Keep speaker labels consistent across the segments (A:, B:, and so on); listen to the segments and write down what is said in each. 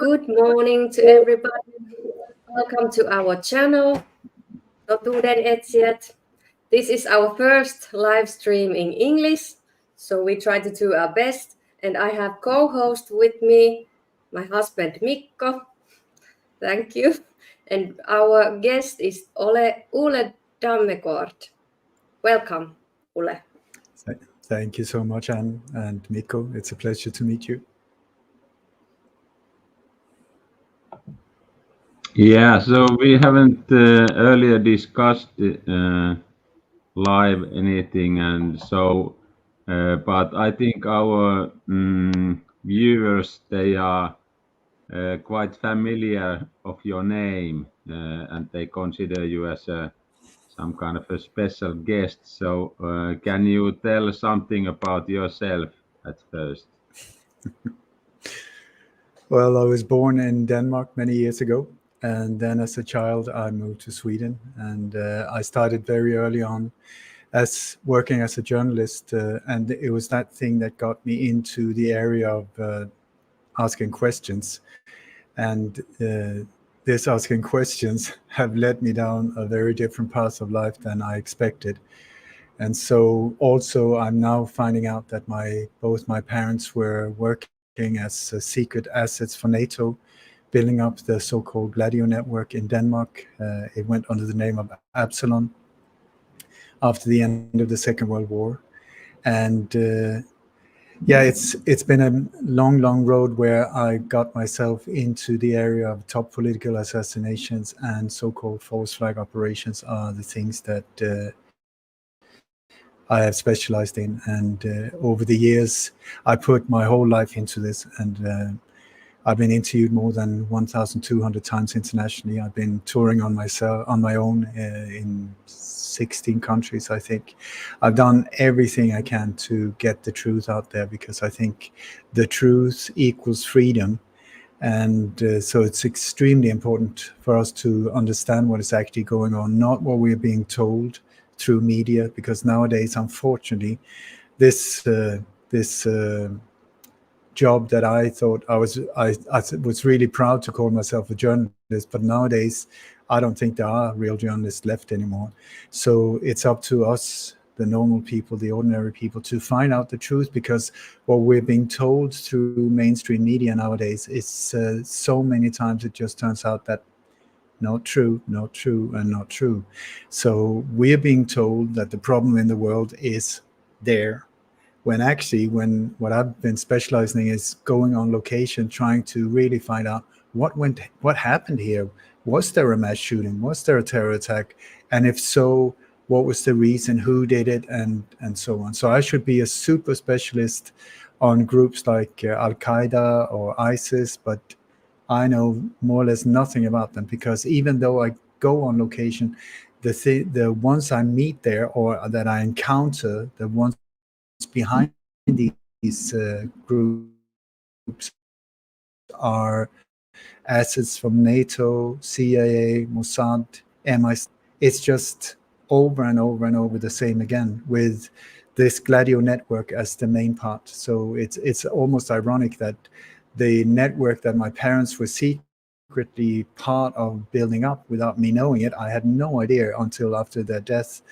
A: Good morning to everybody. Welcome to our channel, Totuuden Etsijät. This is our first live stream in English, so we try to do our best. And I have co-host with me, my husband Mikko. Thank you. And our guest is Ole Dammegard. Welcome, Ole.
B: Thank you so much, Anne and Mikko. It's a pleasure to meet you.
C: Yeah, so we haven't earlier discussed live anything, and so, but I think our viewers, they are quite familiar of your name, and they consider you as some kind of a special guest. So can you tell something about yourself at first?
B: Well, I was born in Denmark many years ago, and then as a child I moved to Sweden, and I started very early on as working as a journalist, and it was that thing that got me into the area of asking questions, and this asking questions have led me down a very different path of life than I expected. And so also I'm now finding out that both my parents were working as secret assets for NATO, building up the so-called Gladio network in Denmark. It went under the name of Absalon after the end of the Second World War. And yeah, it's been a long road where I got myself into the area of top political assassinations, and so-called false flag operations are the things that I have specialized in. And over the years, I put my whole life into this, and I've been interviewed more than 1,200 times internationally. I've been touring on my own in 16 countries, I think. I've done everything I can to get the truth out there, because I think the truth equals freedom. And so it's extremely important for us to understand what is actually going on, not what we're being told through media, because nowadays, unfortunately, this job that I thought I was really proud to call myself a journalist, but nowadays I don't think there are real journalists left anymore. So it's up to us, the normal people, the ordinary people, to find out the truth, because what we're being told through mainstream media nowadays is so many times it just turns out that not true, not true, and not true. So we're being told that the problem in the world is there, when actually, what I've been specializing in is going on location, trying to really find out what happened here. Was there a mass shooting? Was there a terror attack? And if so, what was the reason? Who did it? And so on. So I should be a super specialist on groups like Al-Qaeda or ISIS, but I know more or less nothing about them, because even though I go on location, the ones I meet there or that I encounter, the ones behind these groups are assets from NATO, CIA, Mossad, MI6. It's just over and over the same again, with this Gladio network as the main part. So it's almost ironic that the network that my parents were secretly part of building up without me knowing it, I had no idea until after their death.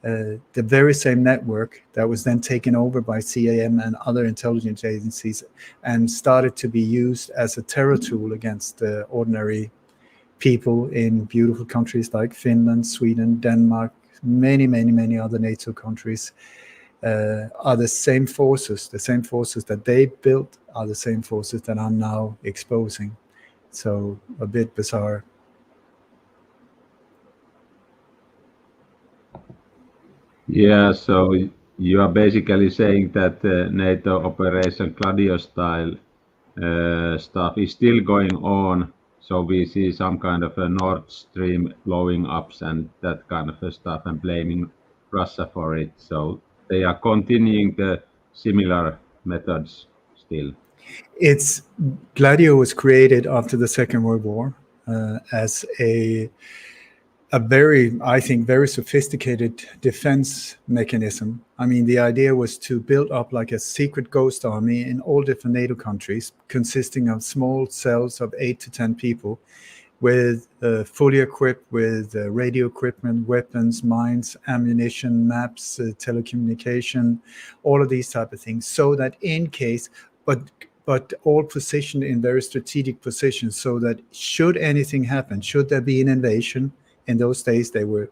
B: The very same network that was then taken over by CAM and other intelligence agencies and started to be used as a terror tool against ordinary people in beautiful countries like Finland, Sweden, Denmark, many other NATO countries, are the same forces. The same forces that they built are the same forces that I'm now exposing. So a bit bizarre.
C: Yeah, so you are basically saying that NATO Operation Gladio style stuff is still going on. So we see some kind of a Nord Stream blowing up and that kind of stuff, and blaming Russia for it. So they are continuing the similar methods still.
B: Gladio was created after the Second World War as a I think, very sophisticated defense mechanism. I mean, the idea was to build up like a secret ghost army in all different NATO countries, consisting of small cells of 8 to 10 people, with fully equipped with radio equipment, weapons, mines, ammunition, maps, telecommunication, all of these type of things, so that in case, but all positioned in very strategic positions, so that should anything happen, should there be an invasion, in those days they were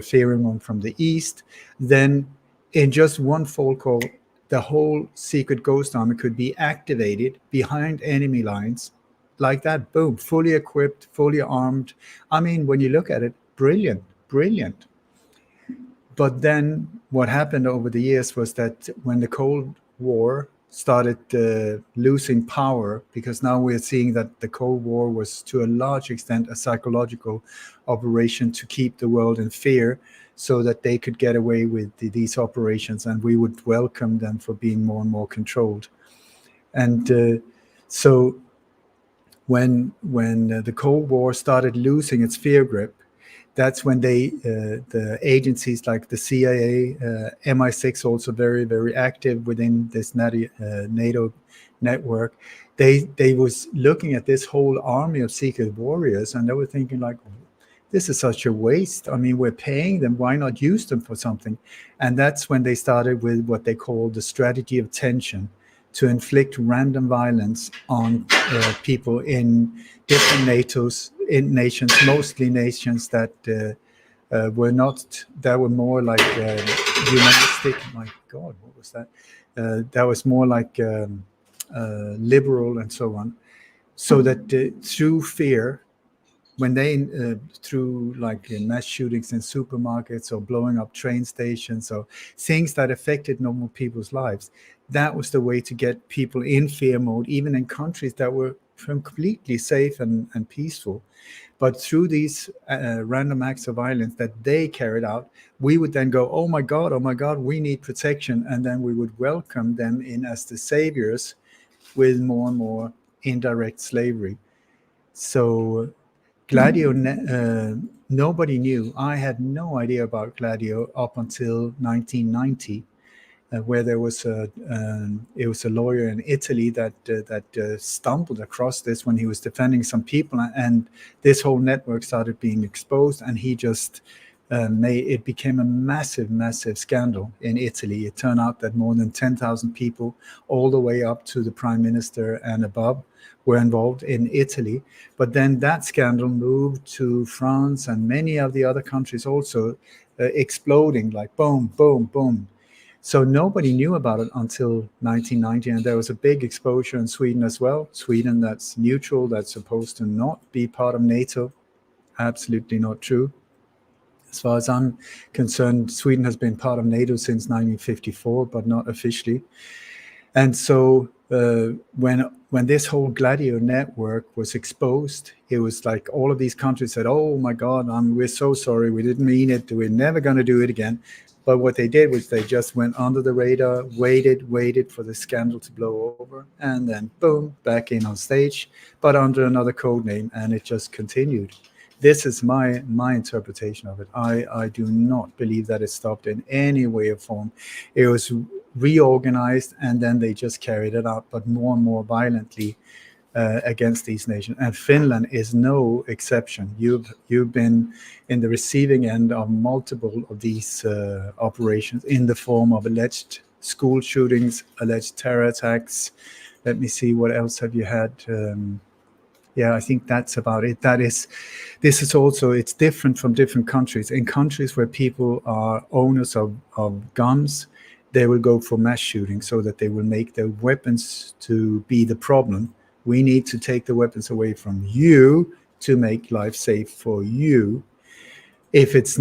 B: fearing one from the east, then in just one phone call, the whole secret ghost army could be activated behind enemy lines, like that, boom, fully equipped, fully armed. I mean, when you look at it, brilliant. But then what happened over the years was that when the Cold War started losing power, because now we're seeing that the Cold War was to a large extent a psychological operation to keep the world in fear, so that they could get away with these operations, and we would welcome them for being more and more controlled. And so when the Cold War started losing its fear grip, that's when the agencies like the CIA, MI6, also very, very active within this NATO network, they was looking at this whole army of secret warriors, and they were thinking like, this is such a waste. I mean, we're paying them, why not use them for something? And that's when they started with what they call the strategy of tension, to inflict random violence on people in different nations, mostly nations that were more like humanistic. My God, what was that? That was more like liberal and so on. So that through fear, when they through like mass shootings in supermarkets or blowing up train stations or things that affected normal people's lives, that was the way to get people in fear mode, even in countries that were completely safe and peaceful. But through these random acts of violence that they carried out, we would then go, oh my God, we need protection. And then we would welcome them in as the saviors with more and more indirect slavery. So Gladio, nobody knew. I had no idea about Gladio up until 1990, where there was it was a lawyer in Italy that stumbled across this when he was defending some people, and this whole network started being exposed, and he just it became a massive scandal in Italy. It turned out that more than 10,000 people, all the way up to the prime minister and above, were involved in Italy. But then that scandal moved to France and many of the other countries also, exploding like boom, boom, boom. So nobody knew about it until 1990, and there was a big exposure in Sweden as well. Sweden, that's neutral, that's supposed to not be part of NATO. Absolutely not true. As far as I'm concerned, Sweden has been part of NATO since 1954, but not officially. And so when this whole Gladio network was exposed, it was like all of these countries said, oh my God, we're so sorry, we didn't mean it, we're never going to do it again. But what they did was they just went under the radar, waited for the scandal to blow over, and then boom, back in on stage, but under another code name, and it just continued. This is my interpretation of it. I do not believe that it stopped in any way or form. It was reorganized, and then they just carried it out, but more and more violently against these nations. And Finland is no exception. You've been in the receiving end of multiple of these operations in the form of alleged school shootings, alleged terror attacks. Let me see, what else have you had? Yeah, I think that's about it. This is also, it's different from different countries. In countries where people are owners of guns, they will go for mass shooting, so that they will make their weapons to be the problem. We need to take the weapons away from you to make life safe for you. If it's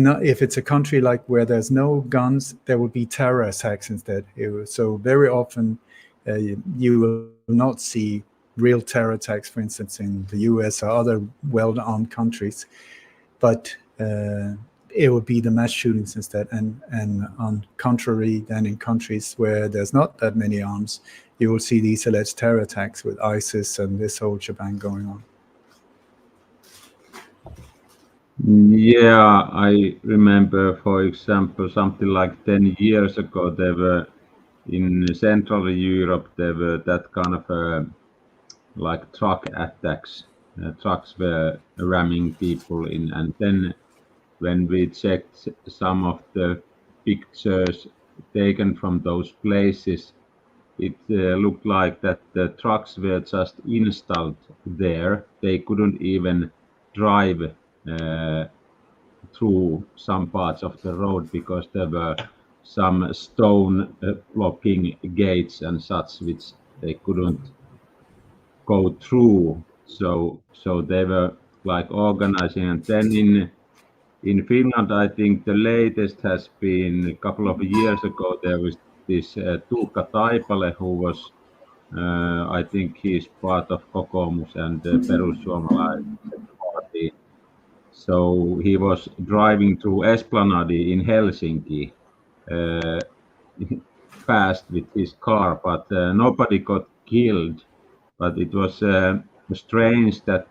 B: a country like where there's no guns, there will be terror attacks instead. So very often you will not see real terror attacks, for instance, in the US or other well-armed countries, but it would be the mass shootings instead. And on contrary, then in countries where there's not that many arms, you will see these alleged terror attacks with ISIS and this whole shebang going on.
C: Yeah, I remember, for example, something like 10 years ago, there were in Central Europe, there were that kind of like truck attacks. Trucks were ramming people in, and then when we checked some of the pictures taken from those places, it looked like that the trucks were just installed there. They couldn't even drive through some parts of the road because there were some stone blocking gates and such which they couldn't go through. So they were like organizing, and then in Finland, I think the latest has been a couple of years ago. There was this Tuukka Taipale who was, I think he's part of Kokoomus and the Perussuomalaiset party. So he was driving through Esplanade in Helsinki uh, fast with his car, but nobody got killed. But it was strange that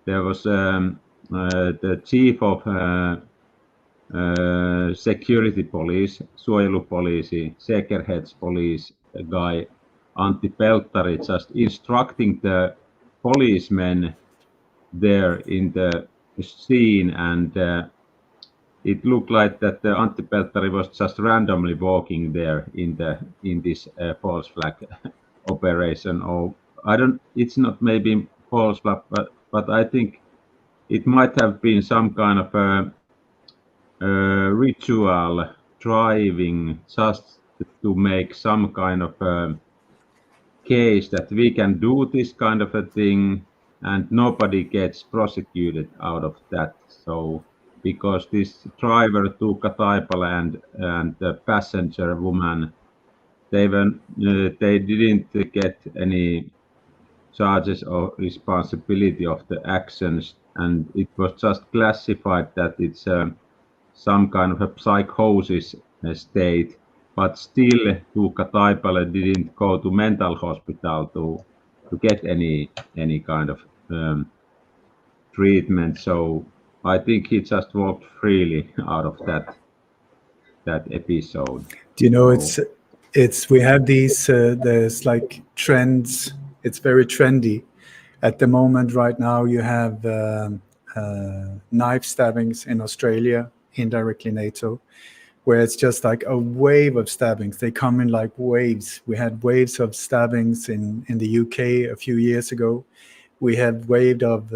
C: there was the chief of security police, suojelupoliisi, säkerhetspolice guy, Antti Pelttari, just instructing the policemen there in the scene, and it looked like that Antti Pelttari was just randomly walking there in this false flag operation. Or I don't. It's not maybe false flag, but I think it might have been some kind of a ritual driving just to make some kind of case that we can do this kind of a thing and nobody gets prosecuted out of that. So because this driver Tuukka Taipale and the passenger woman, they didn't get any charges or responsibility of the actions, and it was just classified that it's some kind of a psychosis state, but still Tuukka Taipale didn't go to mental hospital to get any kind of treatment. So I think he just walked freely out of that episode.
B: Do you know, it's we have these there's like trends. It's very trendy at the moment. Right now you have knife stabbings in Australia, indirectly NATO, where it's just like a wave of stabbings. They come in like waves. We had waves of stabbings in the UK a few years ago. We had wave of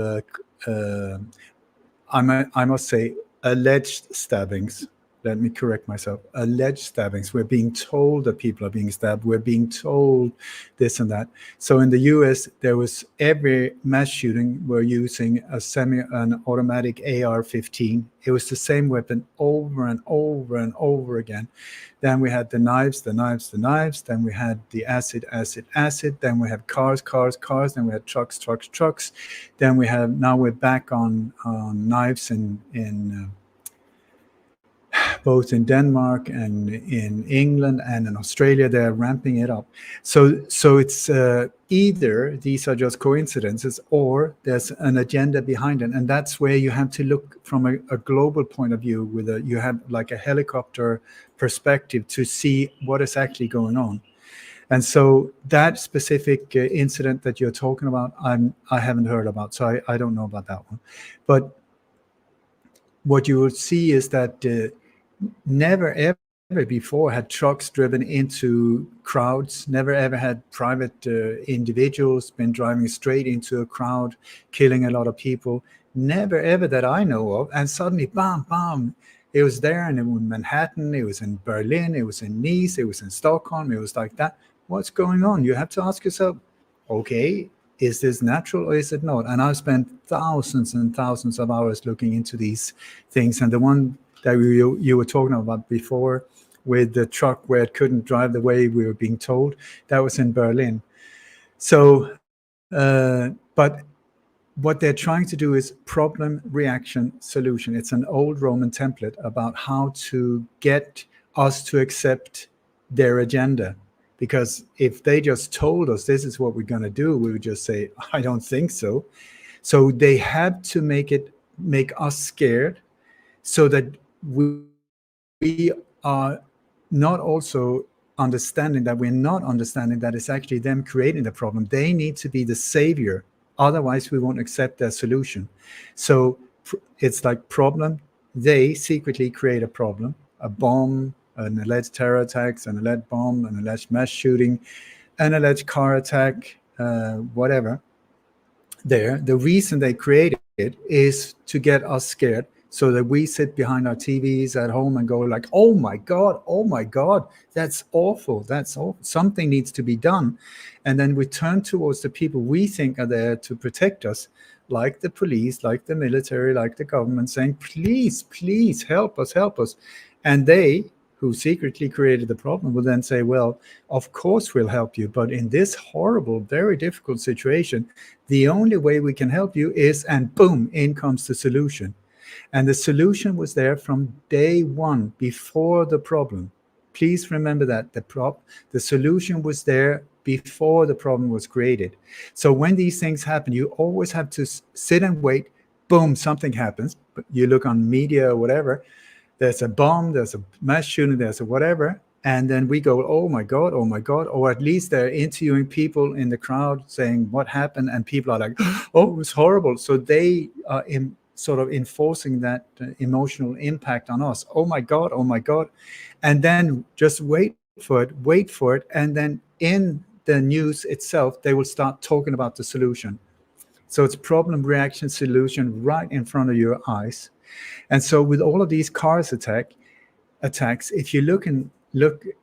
B: I must say alleged stabbings. Let me correct myself. Alleged stabbings. We're being told that people are being stabbed. We're being told this and that. So in the US, there was every mass shooting were using an automatic AR-15. It was the same weapon over and over and over again. Then we had the knives. Then we had the acid. Then we have cars. Then we had trucks. Then now we're back on knives in both in Denmark and in England and in Australia. They're ramping it up. So it's either these are just coincidences or there's an agenda behind it. And that's where you have to look from a global point of view you have like a helicopter perspective to see what is actually going on. And so that specific incident that you're talking about, I haven't heard about, so I don't know about that one. But what you will see is that never ever before had trucks driven into crowds, never ever had private individuals been driving straight into a crowd, killing a lot of people. Never ever that I know of. And suddenly, bam, it was there, and it was in Manhattan, it was in Berlin, it was in Nice, it was in Stockholm, it was like that. What's going on? You have to ask yourself, okay, is this natural or is it not? And I've spent thousands and thousands of hours looking into these things. And the one that you were talking about before with the truck where it couldn't drive the way we were being told, that was in Berlin. So, but what they're trying to do is problem, reaction, solution. It's an old Roman template about how to get us to accept their agenda. Because if they just told us this is what we're going to do, we would just say, I don't think so. So they have to make it make us scared, so that we are not also understanding that we're not understanding that it's actually them creating the problem. They need to be the savior. Otherwise, we won't accept their solution. So it's like problem. They secretly create a problem, a bomb, an alleged terror attacks, an alleged bomb, an alleged mass shooting, an alleged car attack, whatever. The reason they create it is to get us scared, so that we sit behind our TVs at home and go like, oh my God, that's awful, that's awful. Something needs to be done. And then we turn towards the people we think are there to protect us, like the police, like the military, like the government, saying, please help us. And they, who secretly created the problem, will then say, well, of course we'll help you, but in this horrible, very difficult situation, the only way we can help you is, and boom, in comes the solution. And the solution was there from day one, before the problem. Please remember that the solution was there before the problem was created. So when these things happen, you always have to sit and wait. Boom, something happens. You look on media or whatever, there's a bomb, there's a mass shooting, there's a whatever. And then we go, oh my God. Or at least they're interviewing people in the crowd saying what happened. And people are like, oh, it was horrible. So they are sort of enforcing that emotional impact on us. Oh my God. And then just wait for it. And then in the news itself, they will start talking about the solution. So it's problem, reaction, solution right in front of your eyes. And so with all of these cars attacks, if you look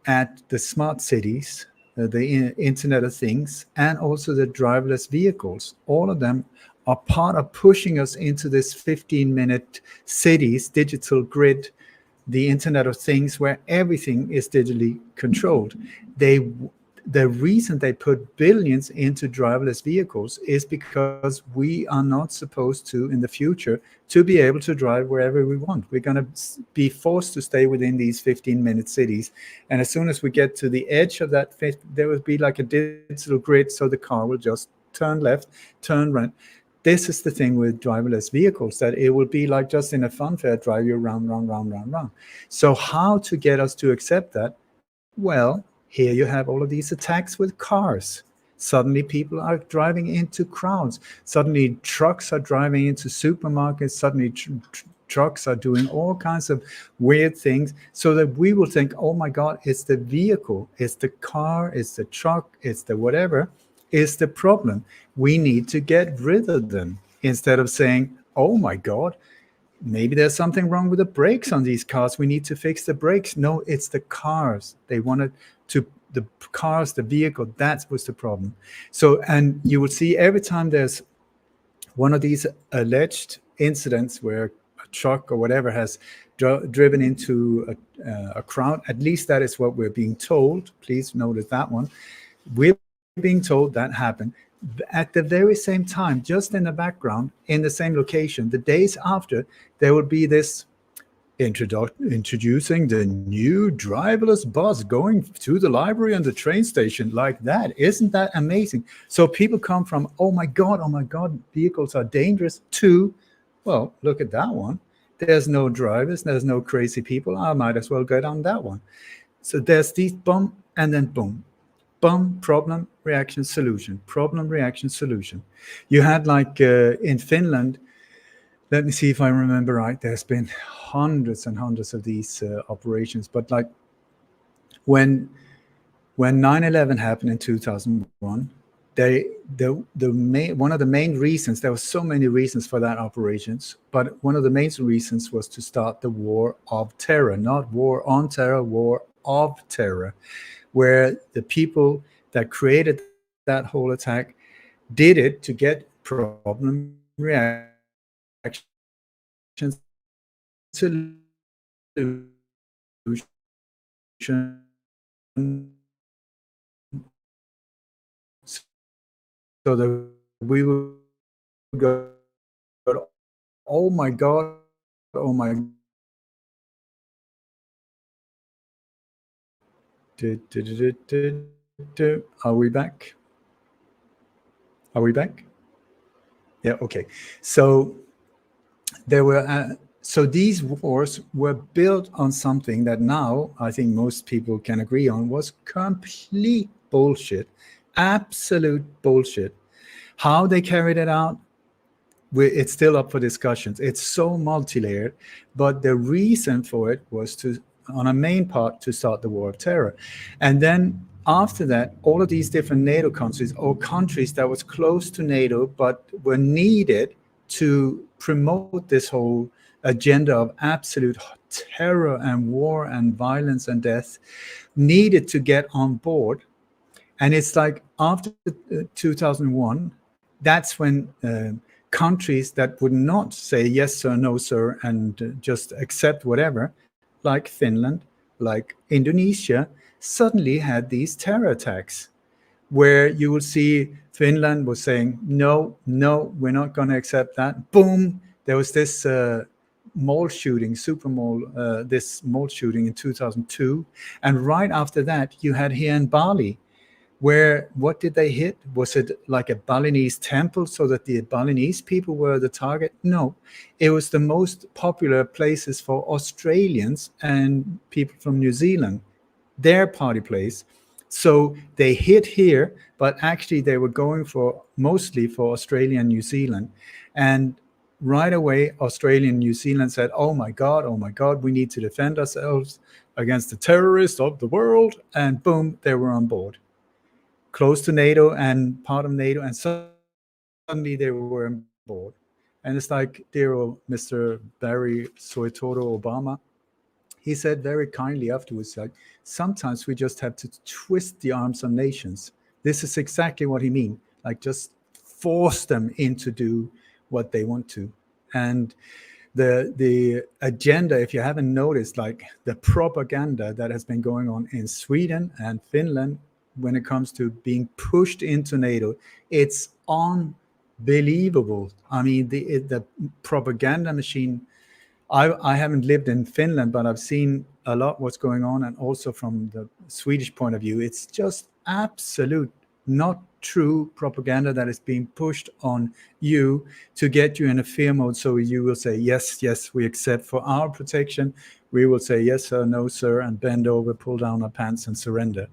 B: at the smart cities, the Internet of Things, and also the driverless vehicles, all of them are part of pushing us into this 15-minute cities, digital grid, the Internet of Things, where everything is digitally controlled. The reason they put billions into driverless vehicles is because we are not supposed to, in the future, to be able to drive wherever we want. We're going to be forced to stay within these 15-minute cities. And as soon as we get to the edge of that, there will be like a digital grid, so the car will just turn left, turn right. This is the thing with driverless vehicles, that it will be like just in a fun fair, drive you round. So how to get us to accept that? Well, here you have all of these attacks with cars. Suddenly people are driving into crowds. Suddenly trucks are driving into supermarkets. Suddenly trucks are doing all kinds of weird things, so that we will think, oh my God, it's the vehicle, it's the car, it's the truck, it's the whatever, is the problem. We need to get rid of them, instead of saying, oh my God, maybe there's something wrong with the brakes on these cars. We need to fix the brakes. No, it's the cars. They wanted to, the cars, the vehicle, that was the problem. So, and you will see every time there's one of these alleged incidents where a truck or whatever has driven into a crowd, at least that is what we're being told. Please notice that one. We're being told that happened. At the very same time, just in the background, in the same location, the days after, there will be this introducing the new driverless bus going to the library and the train station, like that. Isn't that amazing? So people come from, oh my God, vehicles are dangerous, to, well, look at that one. There's no drivers, there's no crazy people. I might as well get on that one. So there's these bump, and then boom. Boom, problem, reaction, solution. Problem, reaction, solution. You had like in Finland, let me see if I remember right, there's been hundreds and hundreds of these operations. But like when 9/11 happened in 2001, one of the main reasons, there were so many reasons for that operations, but one of the main reasons was to start the war of terror, not war on terror, war of terror, where the people that created that whole attack did it to get problem, reaction, solution, so that we would go, oh my God, Are we back? Yeah, okay. So there were so these wars were built on something that now I think most people can agree on was complete bullshit, absolute bullshit. How they carried it out, it's still up for discussions. It's so multi-layered, but the reason for it was on a main part, to start the war of terror. And then after that, all of these different NATO countries, or countries that was close to NATO but were needed to promote this whole agenda of absolute terror and war and violence and death, needed to get on board. And it's like after 2001, that's when countries that would not say yes sir, no sir, and just accept whatever, like Finland, like Indonesia, suddenly had these terror attacks, where you will see Finland was saying, no, we're not going to accept that. Boom, there was this mall shooting, this mall shooting in 2002. And right after that, you had here in Bali, where what did they hit? Was it like a Balinese temple so that the Balinese people were the target? No, it was the most popular places for Australians and people from New Zealand, their party place. So they hit here, but actually they were going for mostly for Australia and New Zealand. And right away, Australia and New Zealand said, oh my God, we need to defend ourselves against the terrorists of the world. And boom, they were on board. Close to NATO and part of NATO, and suddenly they were on board. And it's like dear old Mr. Barry Soetoro Obama, he said very kindly afterwards, like, sometimes we just have to twist the arms of nations. This is exactly what he means, like just force them into do what they want to. And the agenda, if you haven't noticed, like the propaganda that has been going on in Sweden and Finland when it comes to being pushed into NATO, it's unbelievable. I mean, the propaganda machine, I haven't lived in Finland, but I've seen a lot what's going on, and also from the Swedish point of view, it's just absolute, not true propaganda that is being pushed on you to get you in a fear mode. So you will say, yes, we accept for our protection. We will say, yes, sir, no, sir, and bend over, pull down our pants and surrender.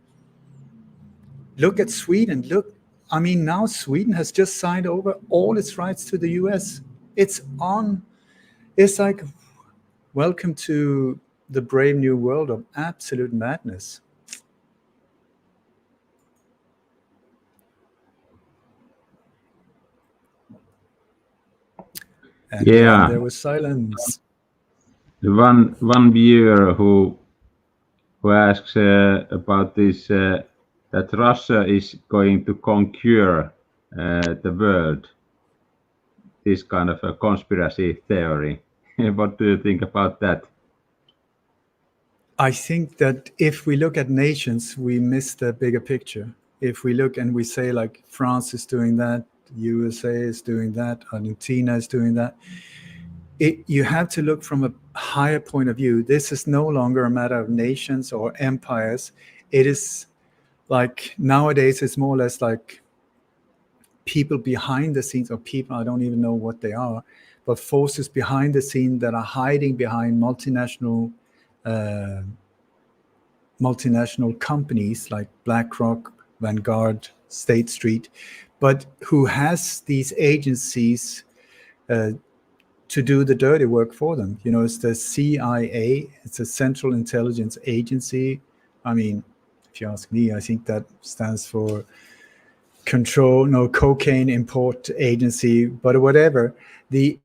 B: Look at Sweden. Look, I mean, now Sweden has just signed over all its rights to the US. It's like, welcome to the brave new world of absolute madness. And there was silence.
C: The one viewer who asks about this, that Russia is going to conquer the world, this kind of a conspiracy theory. What do you think about that?
B: I think that if we look at nations, we miss the bigger picture. If we look and we say like France is doing that, USA is doing that, Argentina is doing that, you have to look from a higher point of view. This is no longer a matter of nations or empires. It is like nowadays it's more or less like people behind the scenes, or people, I don't even know what they are, but forces behind the scene that are hiding behind multinational companies like BlackRock, Vanguard, State Street, but who has these agencies to do the dirty work for them. You know, it's the CIA, it's a Central Intelligence Agency. I mean, if you ask me, I think that stands for cocaine import agency, but whatever. The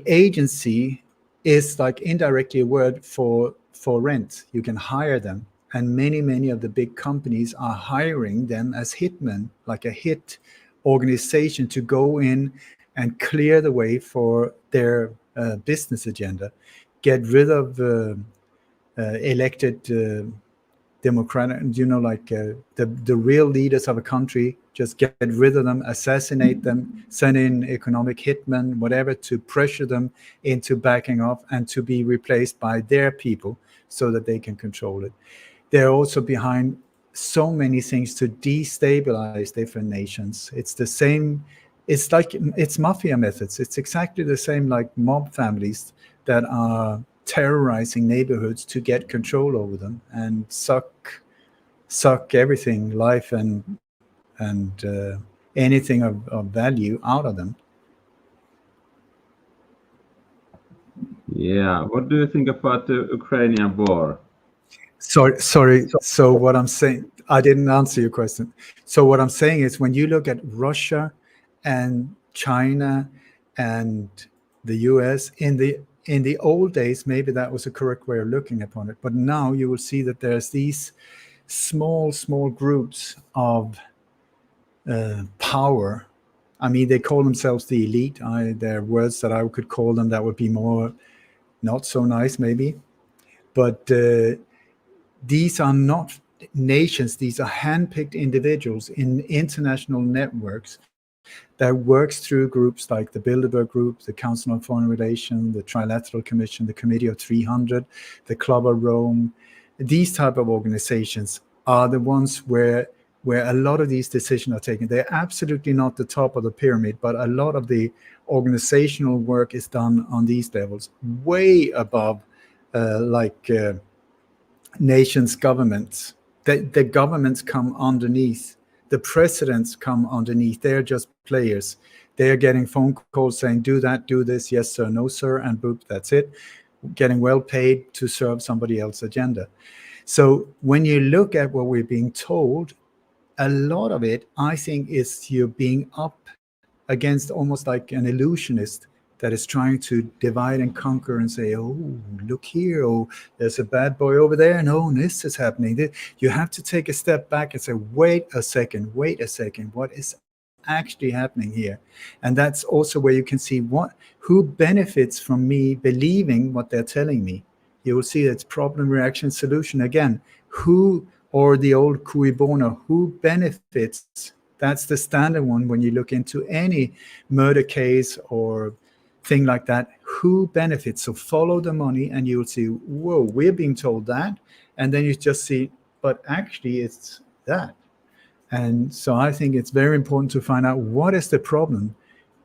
B: agency is like indirectly a word for rent. You can hire them, and many of the big companies are hiring them as hitmen, like a hit organization to go in and clear the way for their business agenda, get rid of elected democratic, the real leaders of a country, just get rid of them, assassinate them, send in economic hitmen, whatever, to pressure them into backing off and to be replaced by their people so that they can control it. They're also behind so many things to destabilize different nations. It's the same it's like it's mafia methods. It's exactly the same like mob families that are terrorizing neighborhoods to get control over them and suck everything, life and anything of value out of them.
C: Yeah. What do you think about the Ukrainian war?
B: Sorry. So what I'm saying, I didn't answer your question. So what I'm saying is, when you look at Russia and China and the US in the old days, maybe that was a correct way of looking upon it. But now you will see that there's these small groups of power. I mean, they call themselves the elite. There are words that I could call them that would be more not so nice, maybe. But these are not nations. These are handpicked individuals in international networks that works through groups like the Bilderberg Group, the Council on Foreign Relations, the Trilateral Commission, the Committee of 300, the Club of Rome. These type of organizations are the ones where a lot of these decisions are taken. They're absolutely not the top of the pyramid, but a lot of the organizational work is done on these levels, way above nations' governments. The governments come underneath. The presidents come underneath. They're just players. They're getting phone calls saying, do that, do this, yes sir, no sir, and boop, that's it. Getting well paid to serve somebody else's agenda. So when you look at what we're being told, a lot of it, I think, is you're being up against almost like an illusionist that is trying to divide and conquer and say, oh, look here, oh, there's a bad boy over there, and oh, this is happening. You have to take a step back and say, wait a second, what is actually happening here? And that's also where you can see who benefits from me believing what they're telling me. You will see it's problem, reaction, solution. Again, who, or the old cui bono, who benefits? That's the standard one when you look into any murder case or thing like that. Who benefits? So follow the money and you'll see, whoa, we're being told that. And then you just see, but actually it's that. And so I think it's very important to find out what is the problem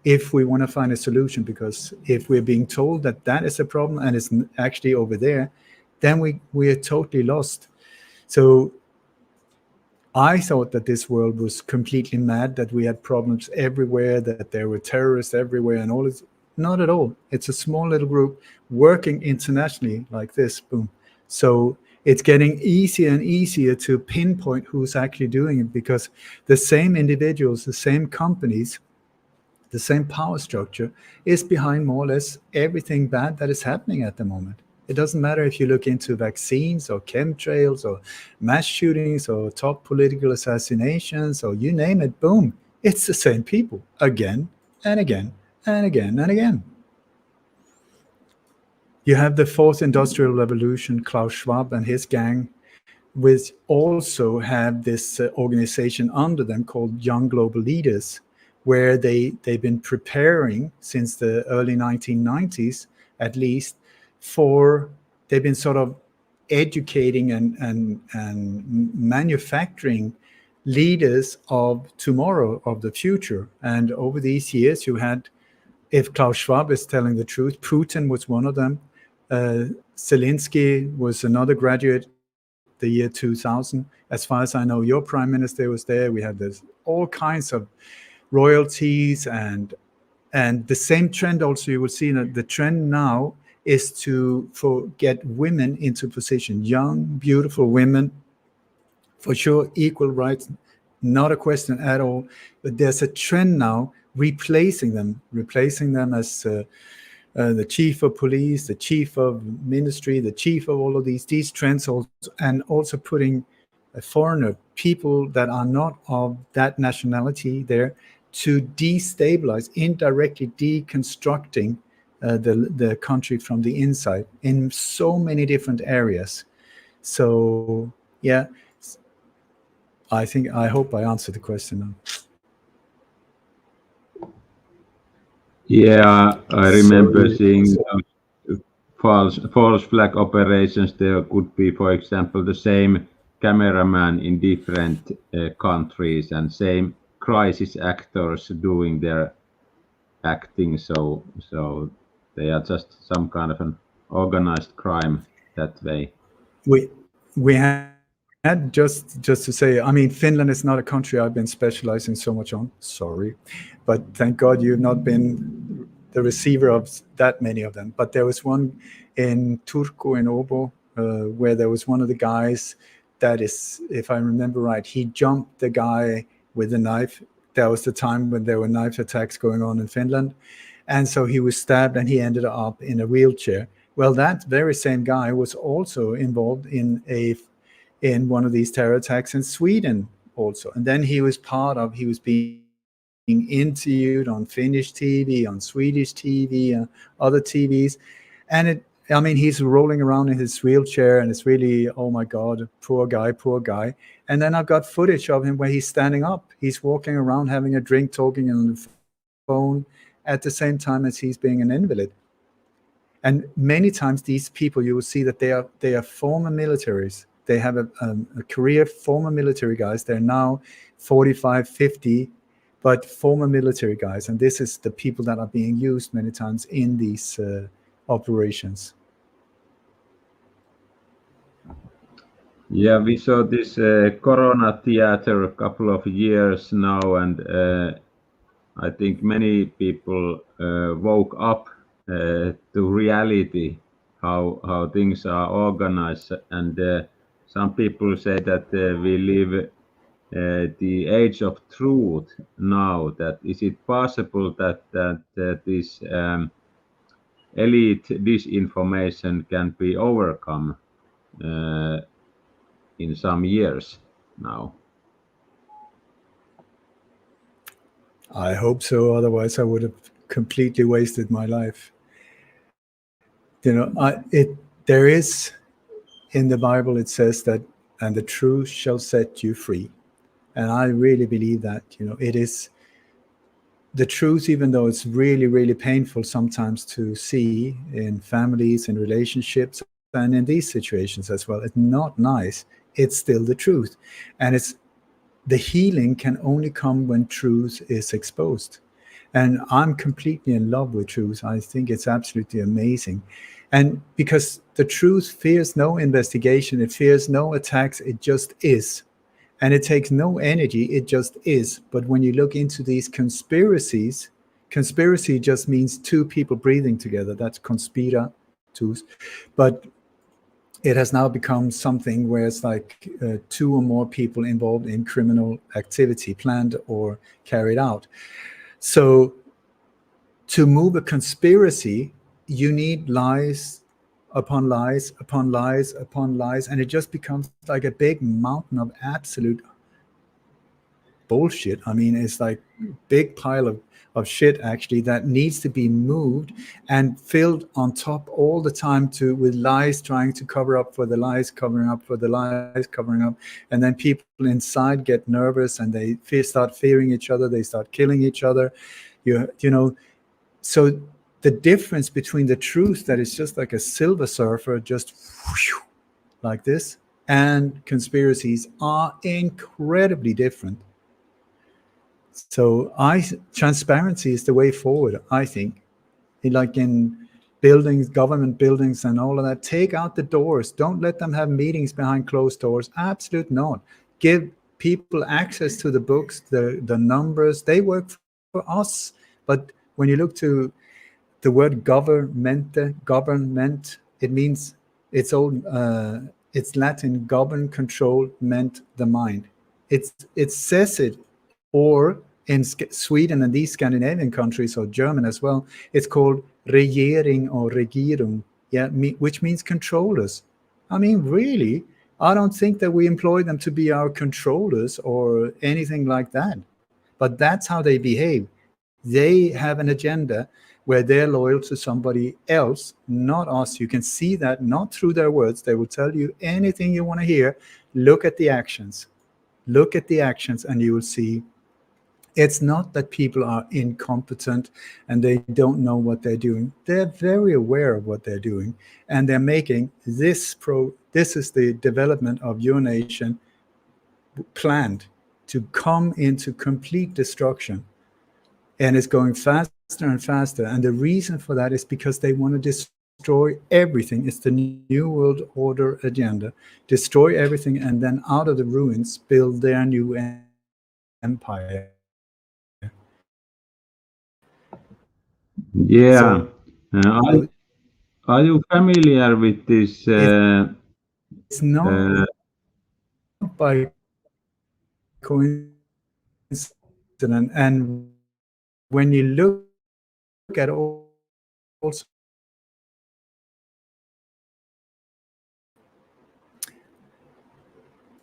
B: if we want to find a solution, because if we're being told that that is a problem and it's actually over there, then we are totally lost. So I thought that this world was completely mad, that we had problems everywhere, that there were terrorists everywhere and all this. Not at all. It's a small little group working internationally like this, boom. So it's getting easier and easier to pinpoint who's actually doing it, because the same individuals, the same companies, the same power structure is behind more or less everything bad that is happening at the moment. It doesn't matter if you look into vaccines or chemtrails or mass shootings or top political assassinations or you name it, boom, it's the same people again and again and again and again. You have the fourth industrial revolution, Klaus Schwab and his gang, which also have this organization under them called Young Global Leaders, where they've been preparing since the early 1990s, at least, they've been sort of educating and manufacturing leaders of tomorrow, of the future. And over these years, you had, if Klaus Schwab is telling the truth, Putin was one of them. Zelensky was another graduate the year 2000. As far as I know, your prime minister was there. We had all kinds of royalties and the same trend also. You will see that the trend now is to get women into position, young, beautiful women, for sure, equal rights, not a question at all. But there's a trend now replacing them as the chief of police, the chief of ministry, the chief of all of these trends, also, and also putting a foreigner, people that are not of that nationality there, to destabilize, indirectly deconstructing the country from the inside in so many different areas. So yeah, I hope I answered the question now.
C: Yeah, I remember seeing false flag operations. There could be, for example, the same cameraman in different countries and same crisis actors doing their acting. So they are just some kind of an organized crime that way.
B: We had just to say, I mean, Finland is not a country I've been specializing so much on. Sorry, but thank God you've not been the receiver of that many of them. But there was one in Turku in Åbo where there was one of the guys that is, if I remember right, he jumped the guy with a knife. That was the time when there were knife attacks going on in Finland. And so he was stabbed and he ended up in a wheelchair. Well, that very same guy was also involved in one of these terror attacks in Sweden also. And then he was being interviewed on Finnish TV, on Swedish TV, other TVs. And he's rolling around in his wheelchair and it's really, oh my God, poor guy. And then I've got footage of him where he's standing up. He's walking around having a drink, talking on the phone at the same time as he's being an invalid. And many times these people, you will see that they are former militaries. They have a career, former military guys. They're now 45, 50, but former military guys. And this is the people that are being used many times in these operations.
C: Yeah, we saw this Corona theater a couple of years now, and I think many people woke up to reality, how things are organized, and some people say that we live the age of truth now. That is it possible that this elite disinformation can be overcome in some years now?
B: I hope so. Otherwise, I would have completely wasted my life. There is in the Bible, it says that, and the truth shall set you free. And I really believe that, it is the truth, even though it's really, really painful sometimes to see in families and relationships and in these situations as well. It's not nice. It's still the truth. And the healing can only come when truth is exposed. And I'm completely in love with truth. I think it's absolutely amazing. And because the truth fears no investigation, it fears no attacks, it just is. And it takes no energy, it just is. But when you look into these conspiracies, conspiracy just means two people breathing together. That's conspiratus. But it has now become something where it's like two or more people involved in criminal activity, planned or carried out. So to move a conspiracy, you need lies upon lies upon lies upon lies, and it just becomes like a big mountain of absolute bullshit. I mean, it's like a big pile of shit actually that needs to be moved and filled on top all the time with lies, trying to cover up for the lies, covering up for the lies, covering up. And then people inside get nervous and they start fearing each other. They start killing each other. So the difference between the truth that is just like a silver surfer, just whoosh, like this, and conspiracies are incredibly different. So transparency is the way forward, I think. Like in buildings, government buildings and all of that, take out the doors. Don't let them have meetings behind closed doors. Absolutely not. Give people access to the books, the numbers. They work for us. But when you look to the word government, it means it's Latin, govern, control, ment, the mind. It says it, or in Sweden and these Scandinavian countries, or German as well, it's called regering or regierung, which means controllers. I mean, really, I don't think that we employ them to be our controllers or anything like that. But that's how they behave. They have an agenda where they're loyal to somebody else, not us. You can see that not through their words. They will tell you anything you want to hear. Look at the actions. Look at the actions and you will see it's not that people are incompetent and they don't know what they're doing. They're very aware of what they're doing, and they're making this is the development of your nation planned to come into complete destruction. And it's going faster and faster. And the reason for that is because they want to destroy everything. It's the New World Order agenda. Destroy everything, and then out of the ruins, build their new empire.
C: Yeah.
B: So,
C: Are you familiar with this?
B: it's not by coincidence. And when you look at also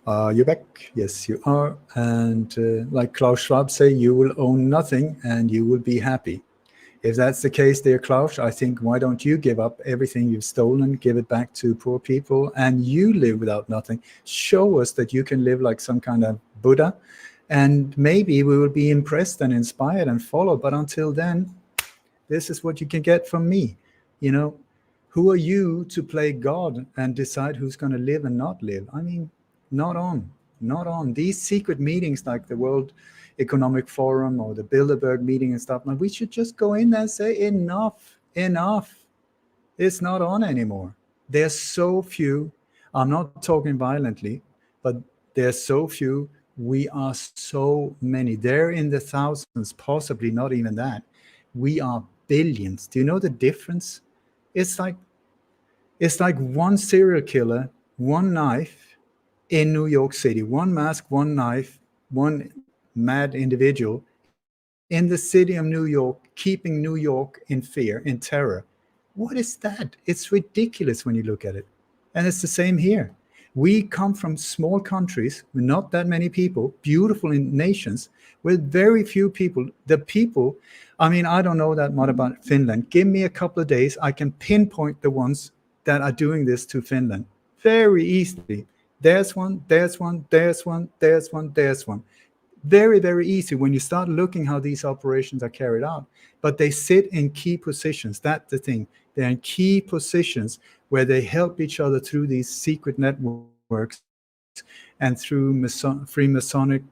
B: you're back. Yes, you are. And like Klaus Schwab say, you will own nothing and you will be happy. If that's the case, dear Klaus, I think, why don't you give up everything you've stolen, give it back to poor people, and you live without nothing. Show us that you can live like some kind of Buddha, and maybe we will be impressed and inspired and follow. But until then, this is what you can get from me. You know, who are you to play God and decide who's going to live and not live? I mean, not on. These secret meetings like the World Economic Forum or the Bilderberg meeting and stuff, we should just go in there and say, enough. It's not on anymore. There's so few. I'm not talking violently, but there's so few. We are so many. They're in the thousands, possibly not even that. We are billions. Do you know the difference? It's like one serial killer, one knife in New York City, one mask, one knife, one mad individual in the city of New York, keeping New York in fear, in terror. What is that? It's ridiculous when you look at it. And it's the same here. We come from small countries with not that many people, beautiful nations with very few people. The people, I mean, I don't know that much about Finland. Give me a couple of days, I can pinpoint the ones that are doing this to Finland very easily. There's one. Very, very easy when you start looking how these operations are carried out. But they sit in key positions. That's the thing. They're in key positions where they help each other through these secret networks and through Freemasonic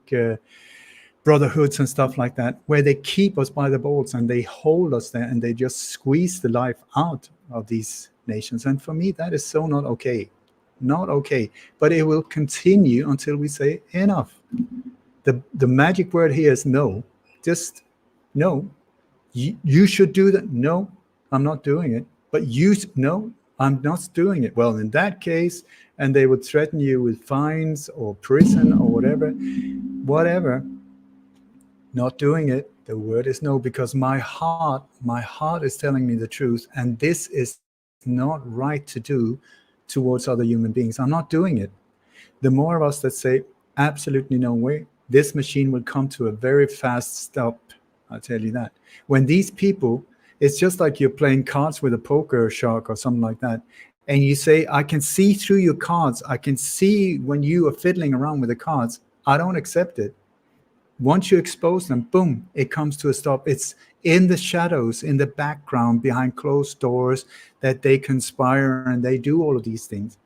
B: brotherhoods and stuff like that, where they keep us by the balls and they hold us there and they just squeeze the life out of these nations. And for me, that is so not okay. Not okay. But it will continue until we say enough. The magic word here is no. Just no. You should do that. No, I'm not doing it. But no, I'm not doing it. Well, in that case, and they would threaten you with fines or prison or whatever. Not doing it. The word is no, because my heart is telling me the truth, and this is not right to do towards other human beings. I'm not doing it. The more of us that say absolutely no way, this machine will come to a very fast stop. I'll tell you that. When these people, it's just like you're playing cards with a poker shark or something like that, and you say, I can see through your cards. I can see when you are fiddling around with the cards. I don't accept it. Once you expose them, boom, it comes to a stop. It's in the shadows, in the background, behind closed doors, that they conspire and they do all of these things.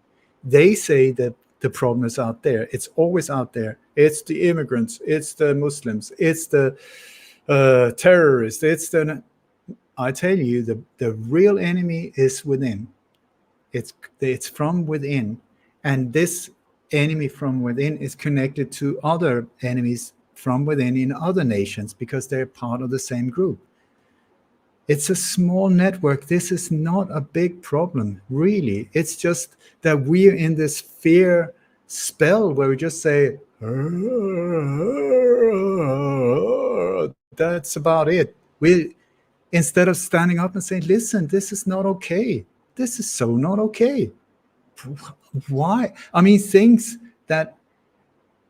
B: They say that the problem is out there. It's always out there. It's the immigrants. It's the Muslims. It's the terrorists. I tell you, the real enemy is within. It's from within. And this enemy from within is connected to other enemies from within in other nations because they're part of the same group. It's a small network. This is not a big problem, really. It's just that we're in this fear spell where we just say, that's about it. Instead of standing up and saying, listen, this is not okay. This is so not okay. Why? I mean, things that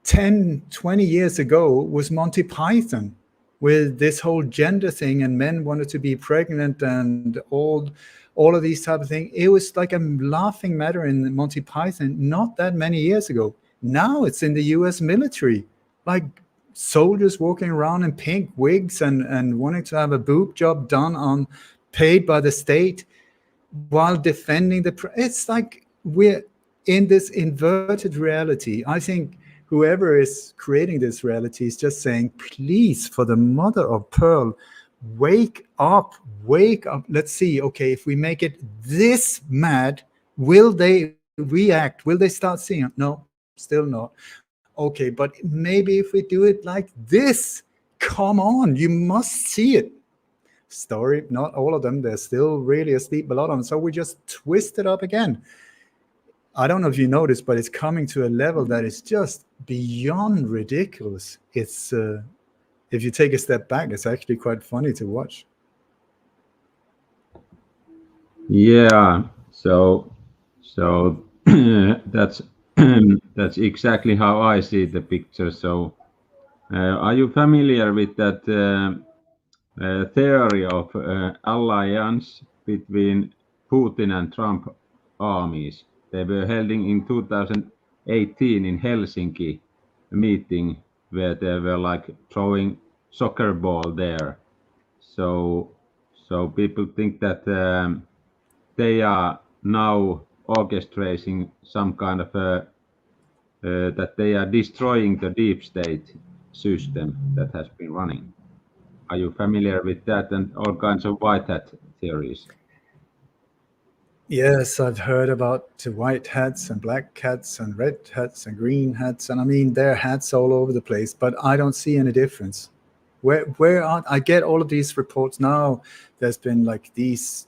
B: 10, 20 years ago was Monty Python with this whole gender thing, and men wanted to be pregnant and all of these type of things. It was like a laughing matter in Monty Python not that many years ago. Now it's in the US military, like soldiers walking around in pink wigs and wanting to have a boob job done on paid by the state while defending it's like we're in this inverted reality. I think whoever is creating this reality is just saying, please, for the mother of pearl, wake up. Let's see. Okay, if we make it this mad, will they react? Will they start seeing it? No, still not. Okay, but maybe if we do it like this, come on, you must see it. Story, not all of them, they're still really asleep, a lot of them. So we just twist it up again. I don't know if you noticed, but it's coming to a level that is just beyond ridiculous. It's if you take a step back, it's actually quite funny to watch.
C: Yeah, so that's that's exactly how I see the picture. So are you familiar with that theory of alliance between Putin and Trump armies? They were held in 2018 in Helsinki, a meeting where they were like throwing soccer ball there. So people think that they are now orchestrating some kind of that they are destroying the deep state system that has been running. Are you familiar with that and all kinds of white hat theories?
B: Yes, I've heard about the white hats and black hats and red hats and green hats, and I mean there are hats all over the place, but I don't see any difference. Where are I get all of these reports now? There's been like these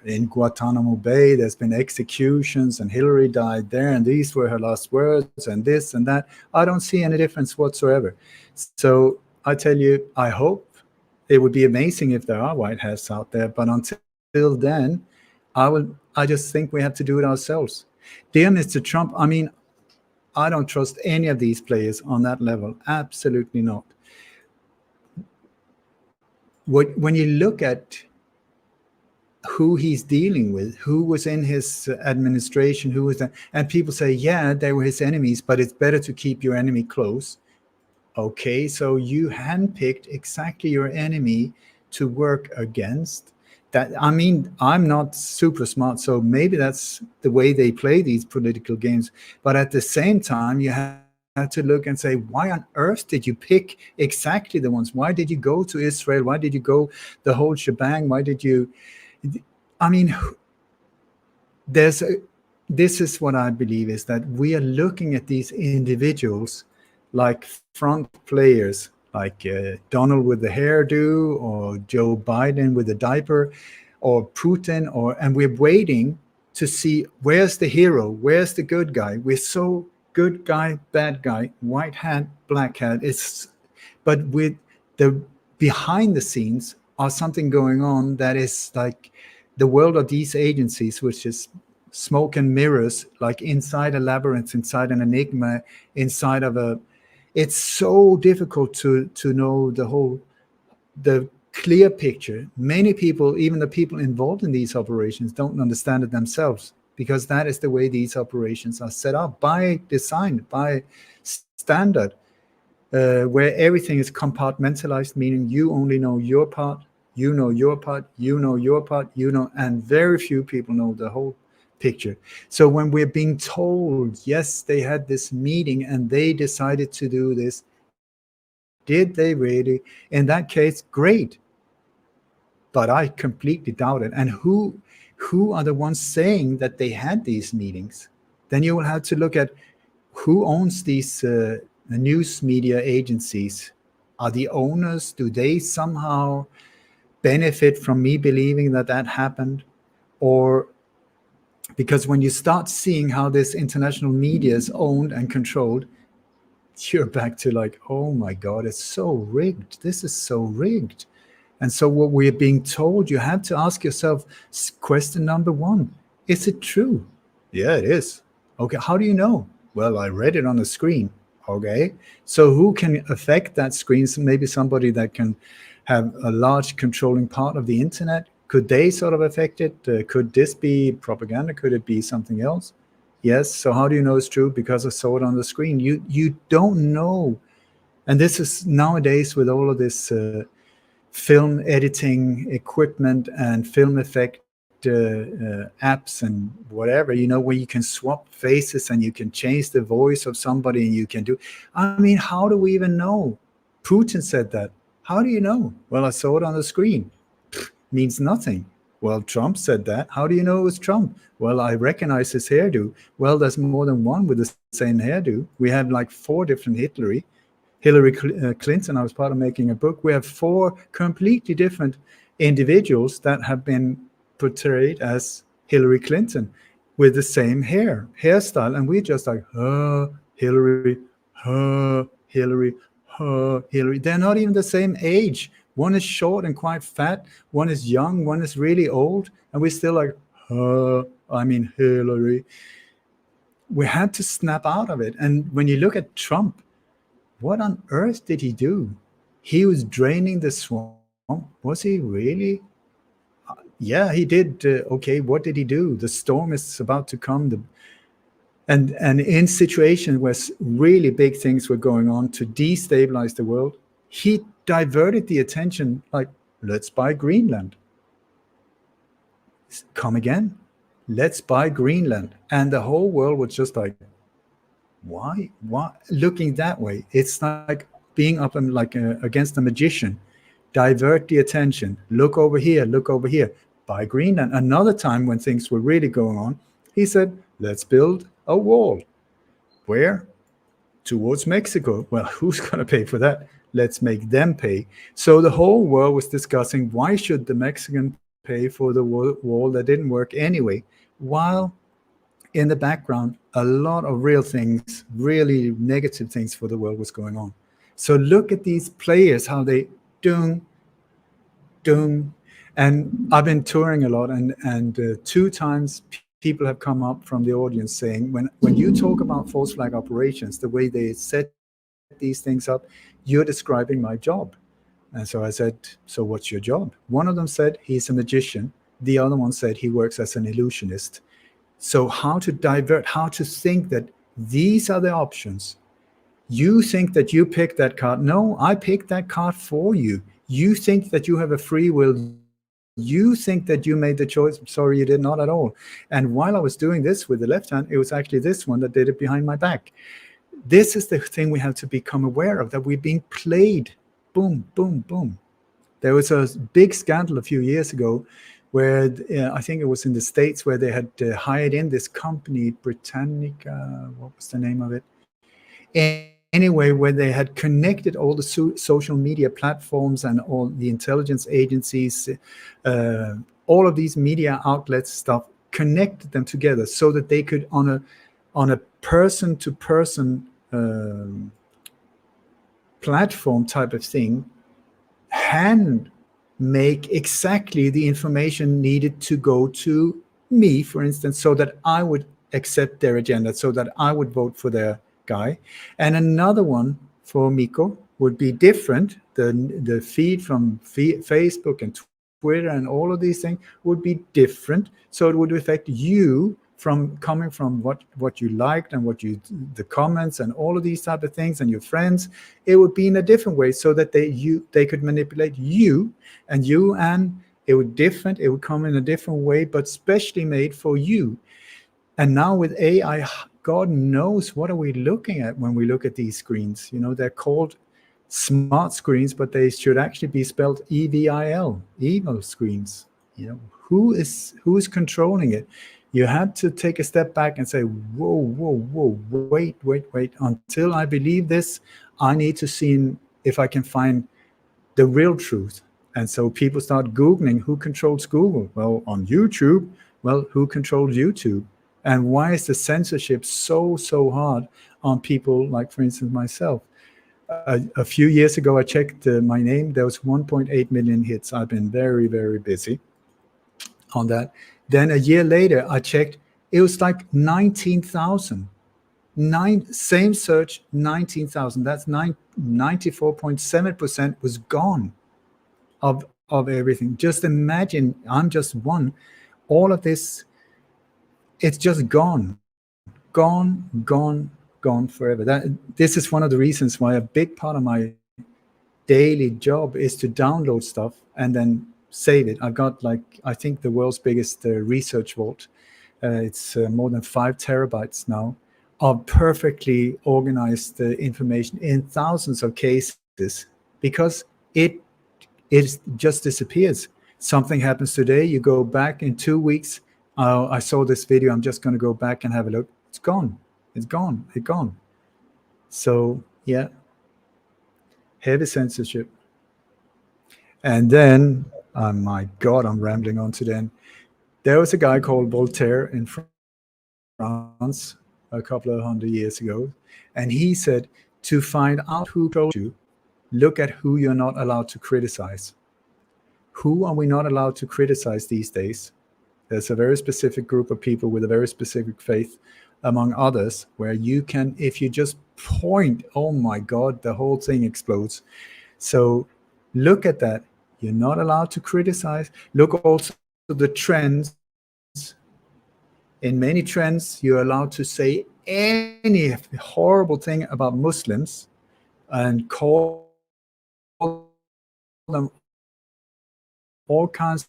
B: in Guantanamo Bay. There's been executions, and Hillary died there, and these were her last words, and this and that. I don't see any difference whatsoever. So I tell you, I hope it would be amazing if there are white hats out there, but until then, I just think we have to do it ourselves. Dear Mr. Trump, I mean, I don't trust any of these players on that level. Absolutely not. When you look at who he's dealing with, who was in his administration, who was that, and people say, yeah, they were his enemies, but it's better to keep your enemy close. Okay, so you handpicked exactly your enemy to work against. That, I mean, I'm not super smart, so maybe that's the way they play these political games. But at the same time, you have to look and say, why on earth did you pick exactly the ones? Why did you go to Israel? Why did you go the whole shebang? Why did you? I mean, this is what I believe, is that we are looking at these individuals like front players, like Donald with the hairdo, or Joe Biden with the diaper, or Putin, and we're waiting to see where's the hero, where's the good guy. We're so good guy, bad guy, white hat, black hat. But with the behind the scenes are something going on that is like the world of these agencies, which is smoke and mirrors, like inside a labyrinth, inside an enigma, inside of a. It's so difficult to know the clear picture. Many people, even the people involved in these operations, don't understand it themselves, because that is the way these operations are set up by design, by standard, where everything is compartmentalized, meaning you only know your part, you know your part, you know your part, and very few people know the whole picture. So when we're being told, yes, they had this meeting and they decided to do this, did they really? In that case, great. But I completely doubt it. And who are the ones saying that they had these meetings? Then you will have to look at who owns these news media agencies. Are the owners, do they somehow benefit from me believing that happened? Or because when you start seeing how this international media is owned and controlled, you're back to like, oh my God, it's so rigged. This is so rigged. And so what we're being told, you have to ask yourself, question number one, is it true? Yeah, it is. Okay, how do you know? Well, I read it on the screen. Okay, so who can affect that screen? So maybe somebody that can have a large controlling part of the internet. Could they sort of affect it? Could this be propaganda? Could it be something else? Yes. So how do you know it's true? Because I saw it on the screen. You don't know. And this is nowadays with all of this film editing equipment and film effect apps and whatever, where you can swap faces and you can change the voice of somebody and you can do. I mean, how do we even know? Putin said that. How do you know? Well, I saw it on the screen. Means nothing. Well, Trump said that. How do you know it was Trump? Well, I recognize his hairdo. Well, there's more than one with the same hairdo. We have like 4 different Hillary Clinton. I was part of making a book. We have 4 completely different individuals that have been portrayed as Hillary Clinton with the same hairstyle. And we just like, Hillary, Hillary, Hillary. They're not even the same age. One is short and quite fat. One is young. One is really old. And we're still like, Hillary. We had to snap out of it. And when you look at Trump, what on earth did he do? He was draining the swamp. Was he really? Yeah, he did. Okay, what did he do? The storm is about to come. And in situations where really big things were going on to destabilize the world, he diverted the attention like, let's buy Greenland. Come again? Let's buy Greenland. And the whole world was just like, why? Looking that way. It's like being up and like against a magician. Divert the attention. Look over here. Buy Greenland. Another time when things were really going on, he said, let's build a wall. Where? Towards Mexico. Well, who's going to pay for that? Let's make them pay. So the whole world was discussing, why should the Mexican pay for the wall that didn't work anyway? While in the background, a lot of real things, really negative things for the world was going on. So look at these players, how they dung. And I've been touring a lot, and 2 times people have come up from the audience saying, when you talk about false flag operations, the way they set these things up, you're describing my job. And so I said, so what's your job? One of them said he's a magician. The other one said he works as an illusionist. So how to divert, how to think that these are the options. You think that you picked that card. No, I picked that card for you. You think that you have a free will. You think that you made the choice. Sorry, you did not at all. And while I was doing this with the left hand, it was actually this one that did it behind my back. This is the thing we have to become aware of, that we're being played. Boom, boom, boom. There was a big scandal a few years ago where I think it was in the States, where they had hired in this company, Britannica, what was the name of it? Anyway, where they had connected all the social media platforms and all the intelligence agencies, all of these media outlets stuff, connected them together so that they could, on a person-to-person platform type of thing, hand make exactly the information needed to go to me, for instance, so that I would accept their agenda, so that I would vote for their guy. And another one for Mikko would be different. The feed from Facebook and Twitter and all of these things would be different. So it would affect you from coming from what you liked and the comments and all of these type of things and your friends. It would be in a different way, so that they could manipulate you, and it would come in a different way, but specially made for you. And now with AI, God knows what are we looking at when we look at these screens. They're called smart screens, but they should actually be spelled EVIL, evil screens. Who is controlling it? You had to take a step back and say, whoa, wait. Until I believe this, I need to see if I can find the real truth. And so people start Googling, who controls Google? Well, on YouTube. Well, who controls YouTube? And why is the censorship so hard on people like, for instance, myself? A few years ago, I checked my name. There was 1.8 million hits. I've been very, very busy on that. Then a year later, I checked. It was like 19,000. Same search, 19,000. That's 94.7% was gone of everything. Just imagine, I'm just one. All of this, it's just gone forever. This is one of the reasons why a big part of my daily job is to download stuff and then save it. I've got I think the world's biggest research vault. It's more than 5 terabytes now of perfectly organized information in thousands of cases, because it just disappears. Something happens today, you go back in 2 weeks. I saw this video, I'm just going to go back and have a look. It's gone. It's gone. It's gone. So yeah, heavy censorship. And then, oh my God, I'm rambling on to then. There was a guy called Voltaire in France a couple of 100 years ago, and he said, to find out who told you, look at who you're not allowed to criticize. Who are we not allowed to criticize these days? There's a very specific group of people with a very specific faith, among others, where you can, if you just point, oh my God, the whole thing explodes. So look at that. You're not allowed to criticize. Look also at the trends. In many trends, you're allowed to say any horrible thing about Muslims and call them all kinds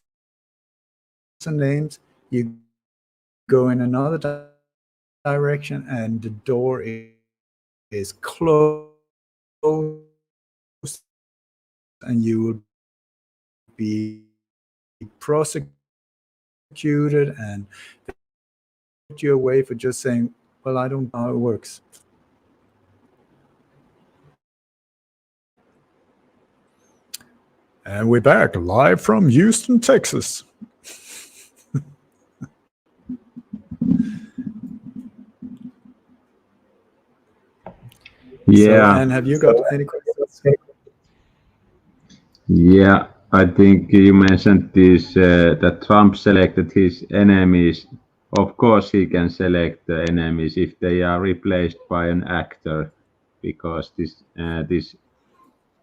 B: of names. You go in another direction and the door is closed and you will be prosecuted and put you away for just saying, well, I don't know how it works. And we're back live from Houston, Texas.
C: Yeah.
B: So, and have you got any questions?
C: Yeah, I think you mentioned this, that Trump selected his enemies. Of course, he can select the enemies if they are replaced by an actor, because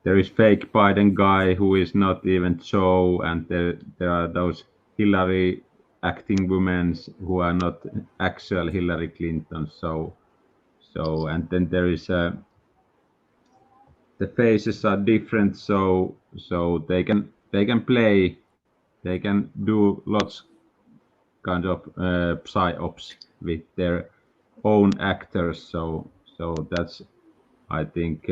C: there is fake Biden guy who is not even Joe, and there are those Hillary acting women who are not actual Hillary Clinton. So and then there is the faces are different, so they can play, they can do lots kind of psyops with their own actors. So that's, I think,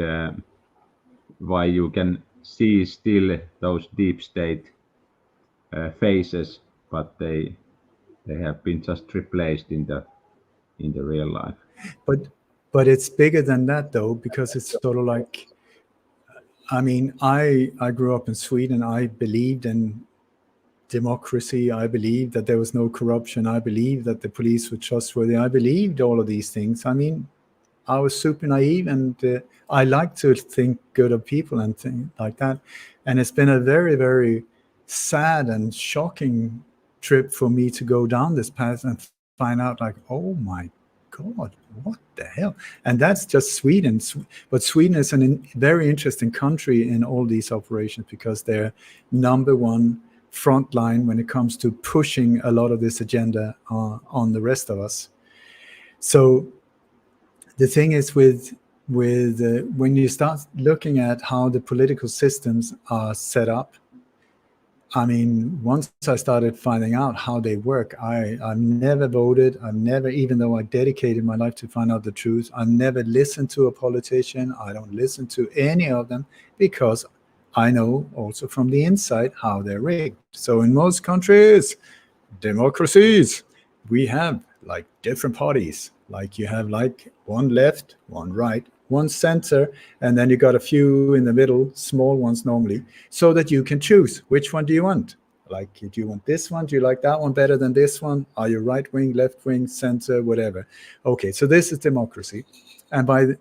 C: why you can see still those deep state faces, but they have been just replaced in the real life.
B: But it's bigger than that, though, because it's sort of like, I mean, I grew up in Sweden. I believed in democracy. I believed that there was no corruption. I believed that the police were trustworthy. I believed all of these things. I mean, I was super naive, and I like to think good of people and things like that. And it's been a very, very sad and shocking trip for me to go down this path and find out, like, oh my God, what the hell? And that's just Sweden. But Sweden is a very interesting country in all these operations because they're number one front line when it comes to pushing a lot of this agenda on the rest of us. So the thing is with when you start looking at how the political systems are set up, I mean, once I started finding out how they work, I've never voted. I've never, even though I dedicated my life to find out the truth, I've never listened to a politician. I don't listen to any of them because I know also from the inside how they're rigged. So in most countries, democracies, we have like different parties. Like you have like one left, one right, one center, and then you got a few in the middle, small ones normally, so that you can choose which one do you want. Like, do you want this one? Do you like that one better than this one? Are you right wing, left wing, center, whatever? Okay, so this is democracy. And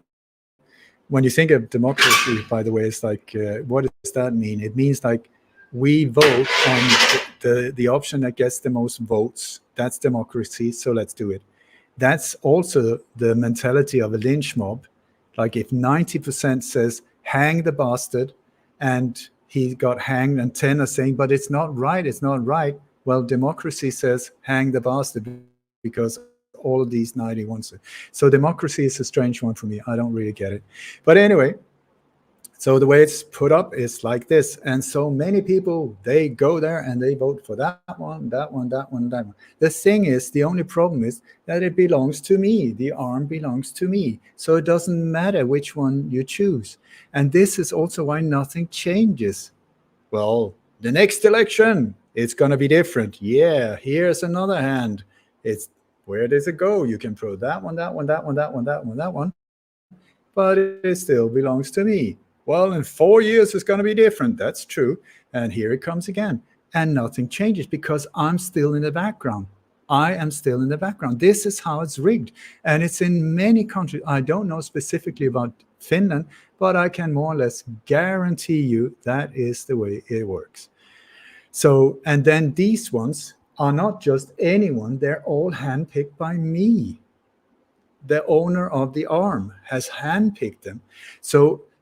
B: when you think of democracy, by the way, it's like, what does that mean? It means like we vote on the option that gets the most votes. That's democracy, so let's do it. That's also the mentality of a lynch mob. Like if 90% says, hang the bastard, and he got hanged, and 10 are saying, but it's not right, it's not right. Well, democracy says, hang the bastard, because all of these 90 wants it. So democracy is a strange one for me. I don't really get it. But anyway, So the way it's put up is like this. And so many people, they go there and they vote for that one, that one, that one, that one. The thing is, the only problem is that it belongs to me. The arm belongs to me. So it doesn't matter which one you choose. And this is also why nothing changes. Well, the next election, it's going to be different. Yeah, here's another hand. It's where does it go? You can throw that one, that one, that one, that one, that one, that one. But it still belongs to me. Well, in 4 years, it's going to be different. That's true. And here it comes again. And nothing changes because I'm still in the background. I am still in the background. This is how it's rigged. And it's in many countries. I don't know specifically about Finland, but I can more or less guarantee you that is the way it works. So, and then these ones are not just anyone. They're all handpicked by me. The owner of the arm has handpicked them.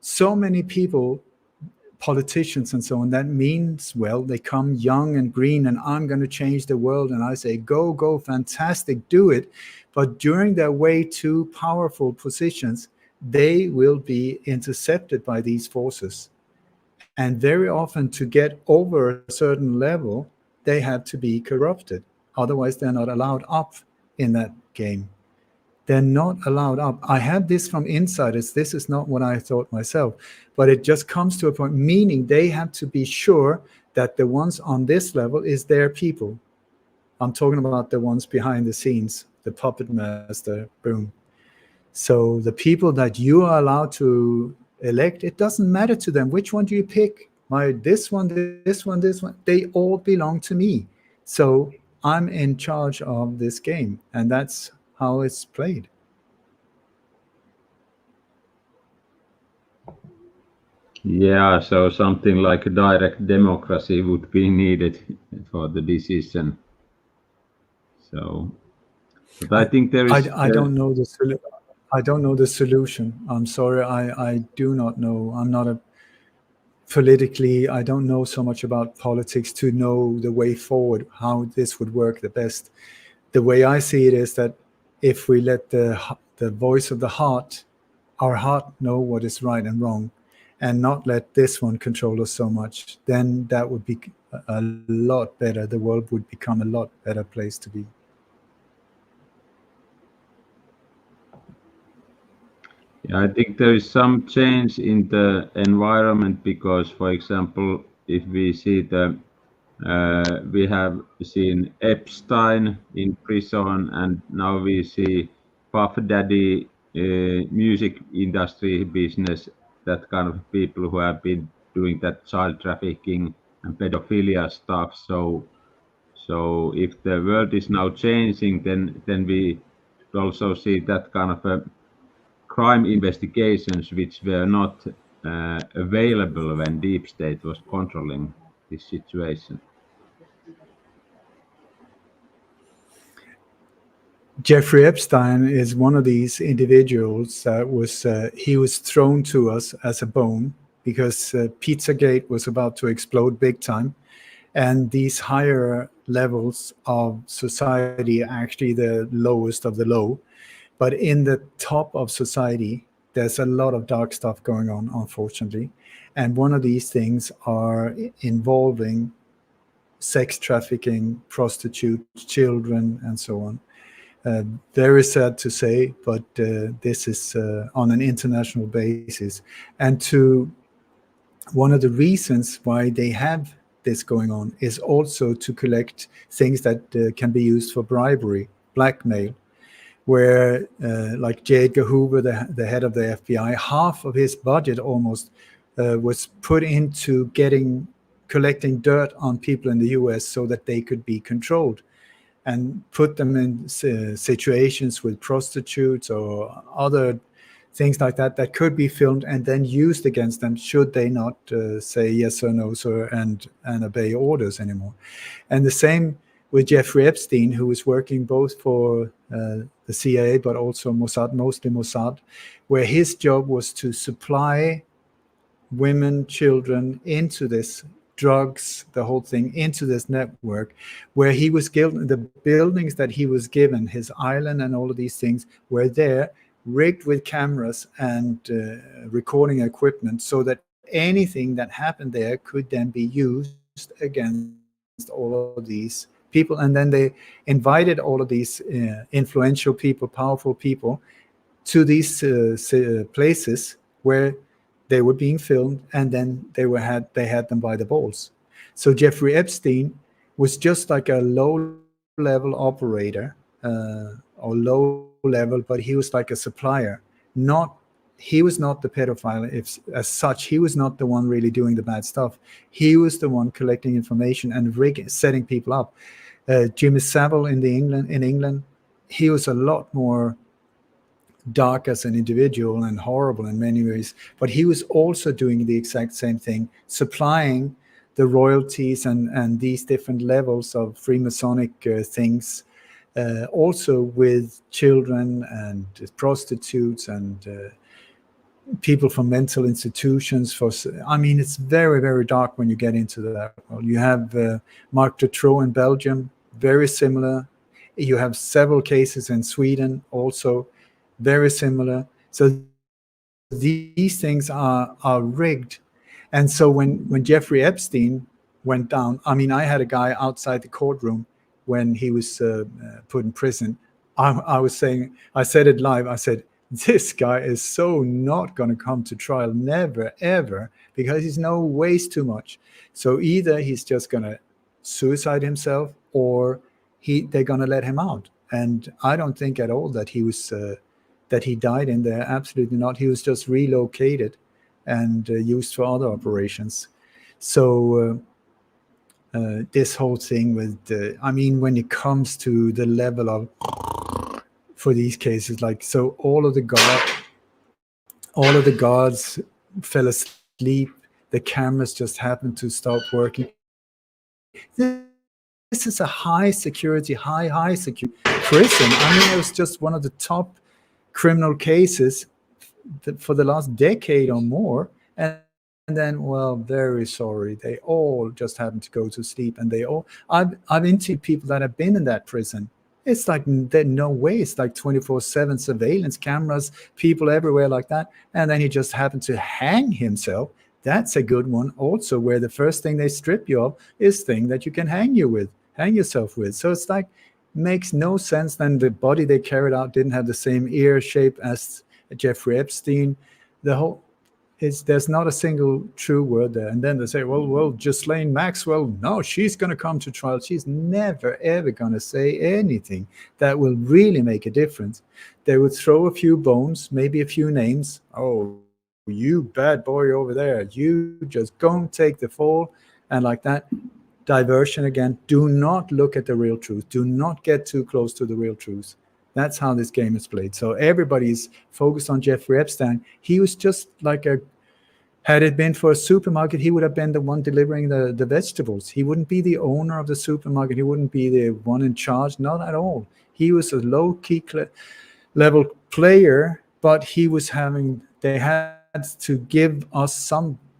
B: So many people, politicians and so on, that means, well, they come young and green and I'm going to change the world. And I say, go, fantastic, do it. But during their way to powerful positions, they will be intercepted by these forces. And very often to get over a certain level, they have to be corrupted. Otherwise, they're not allowed up in that game. They're not allowed up. I had this from insiders. This is not what I thought myself, but it just comes to a point, meaning they have to be sure that the ones on this level is their people. I'm talking about the ones behind the scenes, the puppet master, boom. So the people that you are allowed to elect, it doesn't matter to them. Which one do you pick? This one, this one, this one. They all belong to me. So I'm in charge of this game, and that's how it's played.
C: Yeah, so something like a direct democracy would be needed for the decision. So, but I think there is.
B: I don't know the solution. I'm sorry, I do not know. I'm not a politically. I don't know so much about politics to know the way forward, how this would work the best. The way I see it is that if we let the voice of the heart, our heart, know what is right and wrong, and not let this one control us so much, then that would be a lot better. The world would become a lot better place to be.
C: Yeah, I think there is some change in the environment because, for example, if we see we have seen Epstein in prison, and now we see Puff Daddy, music industry business, that kind of people who have been doing that child trafficking and pedophilia stuff. So if the world is now changing, then we also see that kind of crime investigations which were not available when Deep State was controlling this situation.
B: Jeffrey Epstein is one of these individuals that he was thrown to us as a bone because Pizzagate was about to explode big time, and these higher levels of society are actually the lowest of the low. But in the top of society, there's a lot of dark stuff going on, unfortunately. And one of these things are involving sex trafficking, prostitutes, children, and so on. Very sad to say, but this is on an international basis. And one of the reasons why they have this going on is also to collect things that can be used for bribery, blackmail, where like J. Edgar Hoover, the head of the FBI, half of his budget almost was put into collecting dirt on people in the US so that they could be controlled and put them in situations with prostitutes or other things like that could be filmed and then used against them should they not say yes or no, sir, and obey orders anymore. And the same with Jeffrey Epstein, who was working both for the CIA but also Mossad, mostly Mossad, where his job was to supply women, children into this drugs, the whole thing, into this network, where he was given the buildings that he was given, his island and all of these things were there rigged with cameras and recording equipment, so that anything that happened there could then be used against all of these people. And then they invited all of these influential people, powerful people, to these places where they were being filmed, and then they had them by the balls. So Jeffrey Epstein was just like a low-level operator, or low level, but he was like a supplier. He was not the pedophile as such. He was not the one really doing the bad stuff. He was the one collecting information and setting people up. Jimmy Savile in England, he was a lot more dark as an individual and horrible in many ways, but he was also doing the exact same thing, supplying the royalties and these different levels of Freemasonic things, also with children and prostitutes and people from mental institutions. It's very, very dark when you get into that. Well, you have Marc Dutroux in Belgium, very similar. You have several cases in Sweden, also very similar. So these things are rigged. And so when Jeffrey Epstein went down, I had a guy outside the courtroom when he was put in prison. I said it live. I said, this guy is so not going to come to trial, never, ever, because he's weighs too much. So either he's just going to suicide himself, or they're going to let him out. And I don't think at all that he was that he died in there. Absolutely not. He was just relocated and used for other operations. So this whole thing with when it comes to the level of, for these cases, like, so all of the guards fell asleep, the cameras just happened to stop working. This is a high security prison. It was just one of the top criminal cases for the last decade or more. And then, well, very sorry, they all just happened to go to sleep. And I've interviewed people that have been in that prison. It's like, there's no way. It's like 24/7 surveillance cameras, people everywhere like that. And then he just happened to hang himself. That's a good one also, where the first thing they strip you of is thing that you can hang yourself with. So it's like, makes no sense. Then the body they carried out didn't have the same ear shape as Jeffrey Epstein. There's not a single true word there. And then they say, well, Ghislaine Maxwell, no, she's going to come to trial. She's never, ever going to say anything that will really make a difference. They would throw a few bones, maybe a few names. Oh, you bad boy over there, you just go and take the fall. And like that, diversion again. Do not look at the real truth. Do not get too close to the real truth. That's how this game is played. So everybody's focused on Jeffrey Epstein. He was just like had it been for a supermarket, he would have been the one delivering the vegetables. He wouldn't be the owner of the supermarket. He wouldn't be the one in charge. Not at all. He was a low-key level player, but they had to give us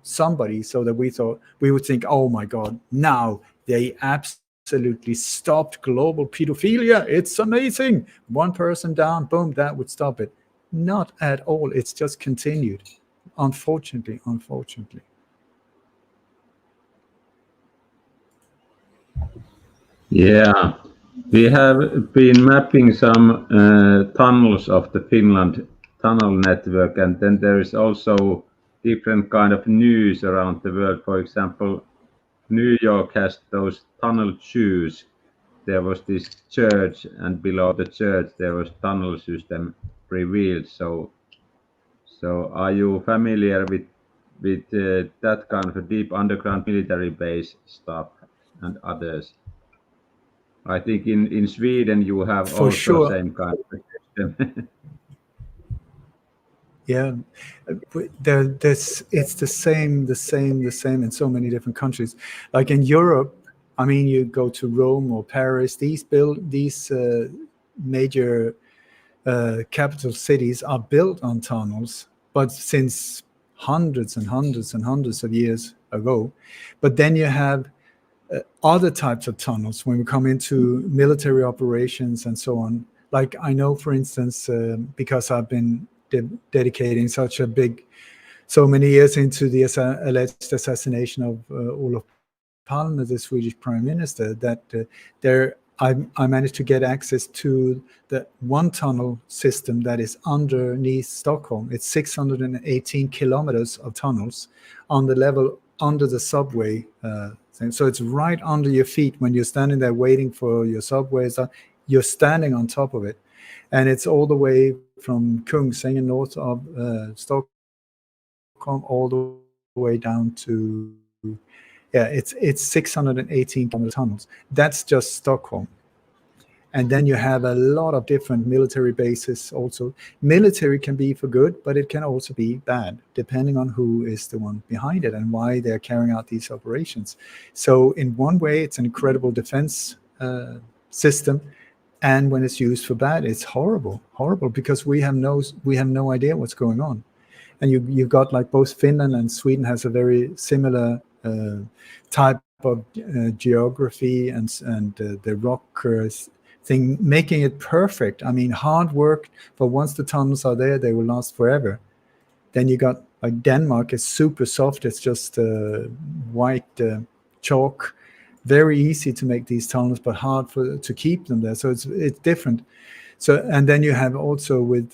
B: somebody, so that we would think, oh my God, now they absolutely stopped global pedophilia. It's amazing. One person down, boom, that would stop it. Not at all. It's just continued. Unfortunately.
C: Yeah, we have been mapping some tunnels of the Finland tunnel network, and then there is also different kind of news around the world. For example, New York has those tunnel shoes. There was this church, and below the church there was tunnel system revealed. So are you familiar with that kind of a deep underground military base stuff and others? I think in Sweden you have
B: For
C: also
B: sure.
C: same kind of system.
B: Yeah, it's the same in so many different countries. Like in Europe, you go to Rome or Paris. These major capital cities are built on tunnels, but since hundreds and hundreds and hundreds of years ago. But then you have other types of tunnels when we come into military operations and so on. Like I know, for instance, because I've been dedicating so many years into the alleged assassination of Olof Palmen, the Swedish Prime Minister, that I managed to get access to the one tunnel system that is underneath Stockholm. It's 618 kilometers of tunnels on the level under the subway thing. So it's right under your feet when you're standing there waiting for your subway. You're standing on top of it. And it's all the way from Kungsängen north of Stockholm all the way down to, it's 618 kilometer tunnels. That's just Stockholm. And then you have a lot of different military bases also. Military can be for good, but it can also be bad, depending on who is the one behind it and why they're carrying out these operations. So in one way, it's an incredible defense system. And when it's used for bad, it's horrible, because we have no idea what's going on. And you've got like both Finland and Sweden has a very similar type of geography and the rock thing, making it perfect. I mean, hard work, but once the tunnels are there, they will last forever. Then you got like Denmark is super soft. It's just white chalk, very easy to make these tunnels, but hard to keep them there. So it's different. So, and then you have also with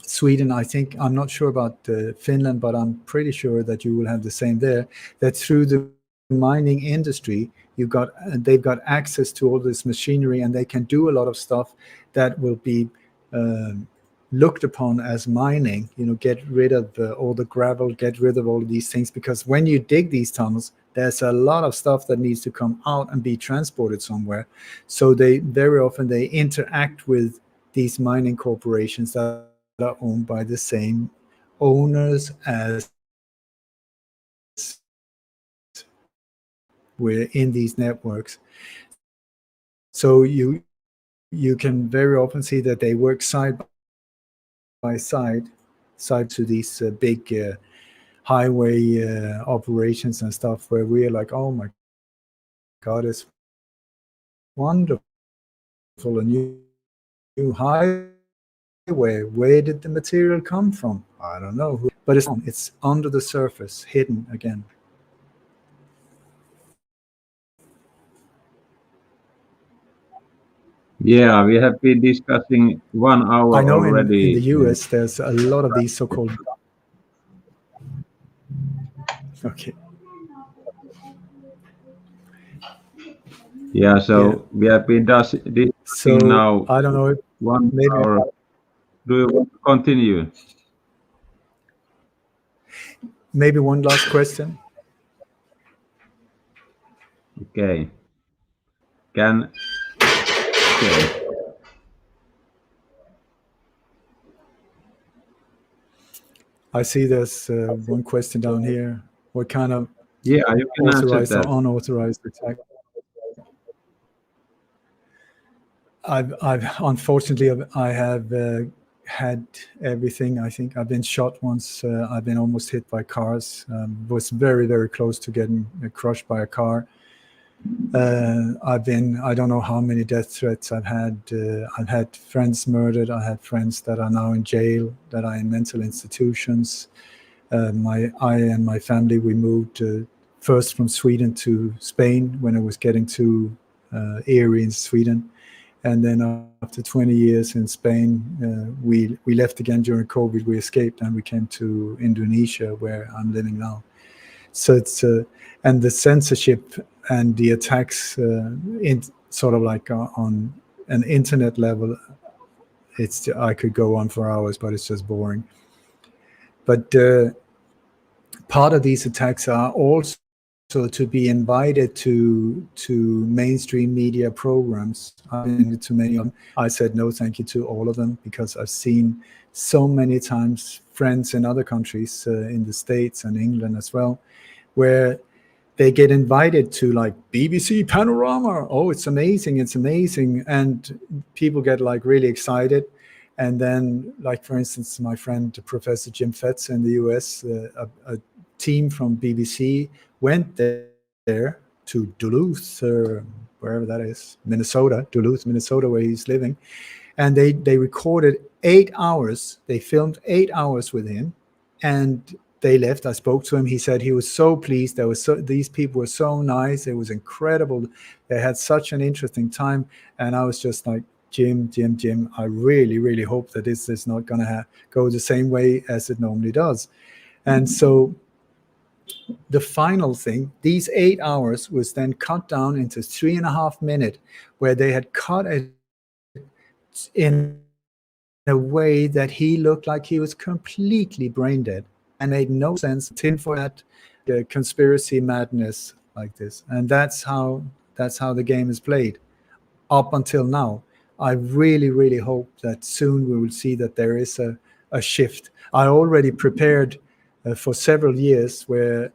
B: Sweden, I'm not sure about Finland, but I'm pretty sure that you will have the same there, that through the mining industry, they've got access to all this machinery, and they can do a lot of stuff that will be looked upon as mining, get rid of all the gravel, get rid of all of these things, because when you dig these tunnels, there's a lot of stuff that needs to come out and be transported somewhere. So they very often they interact with these mining corporations that are owned by the same owners as we're in these networks. So you can very often see that they work side by side to these big highway operations and stuff, where we're like, oh my God, it's wonderful, a new highway. Where did the material come from? I don't know, but it's under the surface, hidden again.
C: Yeah, we have been discussing 1 hour
B: I know
C: already.
B: in the US, there's a lot of these so-called. Okay.
C: Yeah, so we have been discussing now.
B: I don't know.
C: 1 hour. Do you want to continue?
B: Maybe one last question.
C: Okay.
B: I see there's one question down here. What kind of
C: you can
B: authorized
C: answer that.
B: or unauthorized attack? Unfortunately, I have had everything. I think I've been shot once. I've been almost hit by cars. Was very, very close to getting crushed by a car. I don't know how many death threats I've had. I've had friends murdered. I had friends that are now in jail, that are in mental institutions. I and my family, we moved first from Sweden to Spain when it was getting too eerie in Sweden. And then after 20 years in Spain, we left again during COVID. We escaped and we came to Indonesia, where I'm living now. So it's and the censorship and the attacks in sort of like on an internet level, I could go on for hours, but it's just boring. But part of these attacks are also to be invited to mainstream media programs. I've been to many of them. I said no thank you to all of them, because I've seen so many times friends in other countries, in the States and England as well, where they get invited to like BBC Panorama. Oh, it's amazing. And people get like really excited. And then, like, for instance, my friend, Professor Jim Fetzer in the US, a team from BBC went there to Duluth, wherever that is, Minnesota, Duluth, Minnesota, where he's living. And they recorded 8 hours. They filmed 8 hours with him, and they left. I spoke to him. He said he was so pleased. These people were so nice. It was incredible. They had such an interesting time. And I was just like, Jim, I really, really hope that this is not going to go the same way as it normally does. And so the final thing, these 8 hours was then cut down into 3.5 minutes, where they had cut it in a way that he looked like he was completely brain dead and made no sense. Tin for that conspiracy madness like this. And that's how the game is played up until now. I really, really hope that soon we will see that there is a shift. I already prepared for several years where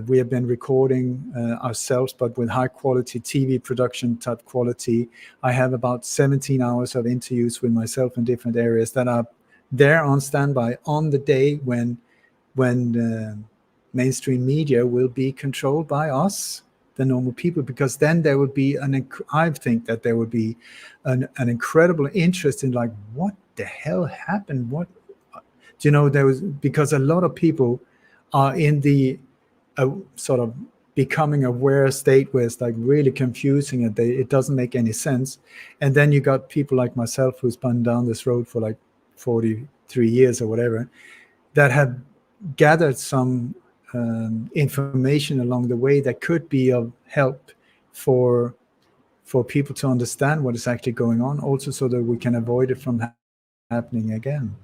B: we have been recording ourselves, but with high quality TV production type quality. I have about 17 hours of interviews with myself in different areas that are there on standby on the day when mainstream media will be controlled by us, the normal people, because then there would be I think that there would be an incredible interest in, like, what the hell happened? What, there was, because a lot of people are in the sort of becoming aware state where it's like really confusing and it doesn't make any sense. And then you got people like myself who's been down this road for like 43 years or whatever, that have gathered some information along the way that could be of help for people to understand what is actually going on, also so that we can avoid it from happening again.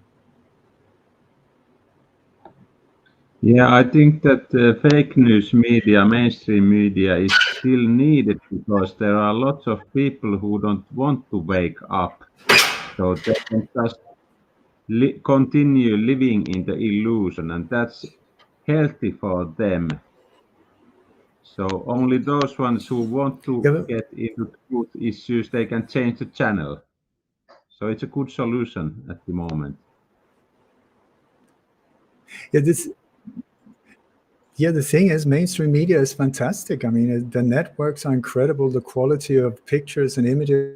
C: Yeah, I think that fake news media, mainstream media, is still needed because there are lots of people who don't want to wake up. So they can just continue living in the illusion, and that's healthy for them. So only those ones who want to get into truth issues, they can change the channel. So it's a good solution at the moment.
B: Yeah, the thing is, mainstream media is fantastic. I mean, the networks are incredible. The quality of pictures and images,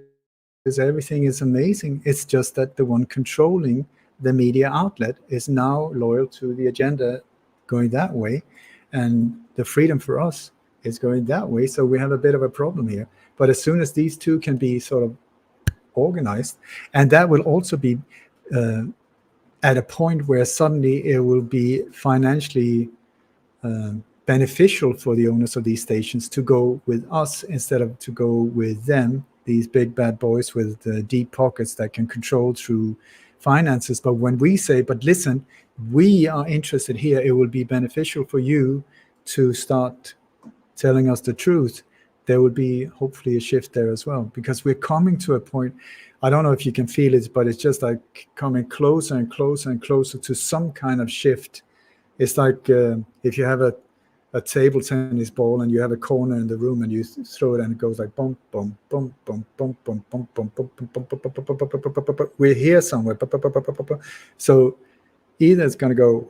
B: everything is amazing. It's just that the one controlling the media outlet is now loyal to the agenda going that way. And the freedom for us is going that way. So we have a bit of a problem here. But as soon as these two can be sort of organized, and that will also be at a point where suddenly it will be financially beneficial for the owners of these stations to go with us instead of to go with them, these big bad boys with deep pockets that can control through finances. But when we say, but listen, we are interested here, it will be beneficial for you to start telling us the truth, there will be hopefully a shift there as well, because we're coming to a point, I don't know if you can feel it, but it's just like coming closer and closer and closer to some kind of shift. It's like if you have a table tennis ball and you have a corner in the room and you throw it and it goes like bum, bum, bum, bum, bum, bum, bum, bum, bum, bum, bum, bum, bum. We're here somewhere. So either it's going to go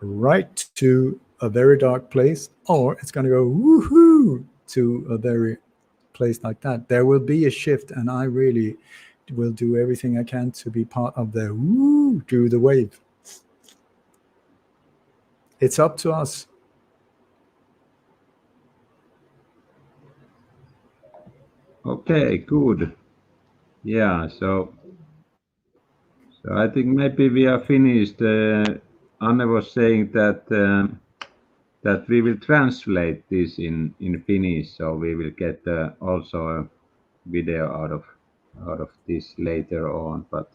B: right to a very dark place, or it's going to go woohoo to a very place like that. There will be a shift, and I really will do everything I can to be part of the woo to the wave. It's up to us.
C: Okay, good. Yeah, so I think maybe we are finished. Anne was saying that that we will translate this in Finnish, so we will get also a video out of this later on. But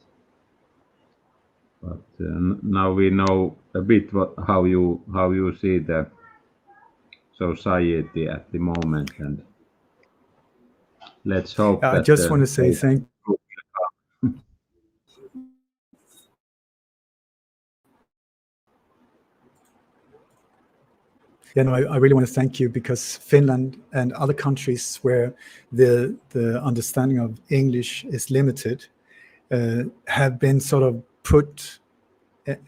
C: now we know a bit how you see the society at the moment, and let's hope
B: I
C: that
B: just want to say thank you. I really want to thank you, because Finland and other countries where the understanding of English is limited have been sort of put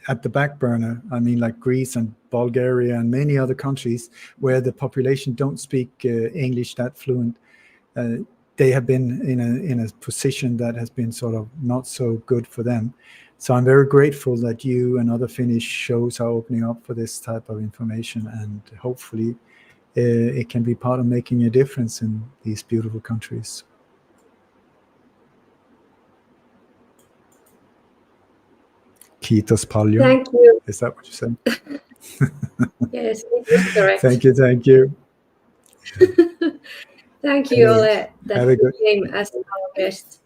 B: at the back burner. I mean, like Greece and Bulgaria and many other countries where the population don't speak English that fluent. they have been in a position that has been sort of not so good for them. So I'm very grateful that you and other Finnish shows are opening up for this type of information, and hopefully it can be part of making a difference in these beautiful countries. Kiitos paljon.
A: Thank you.
B: Is that what you said?
A: Yes, it was correct.
B: Thank you. Thank you.
A: Thank you, Ole, that you came as our guest.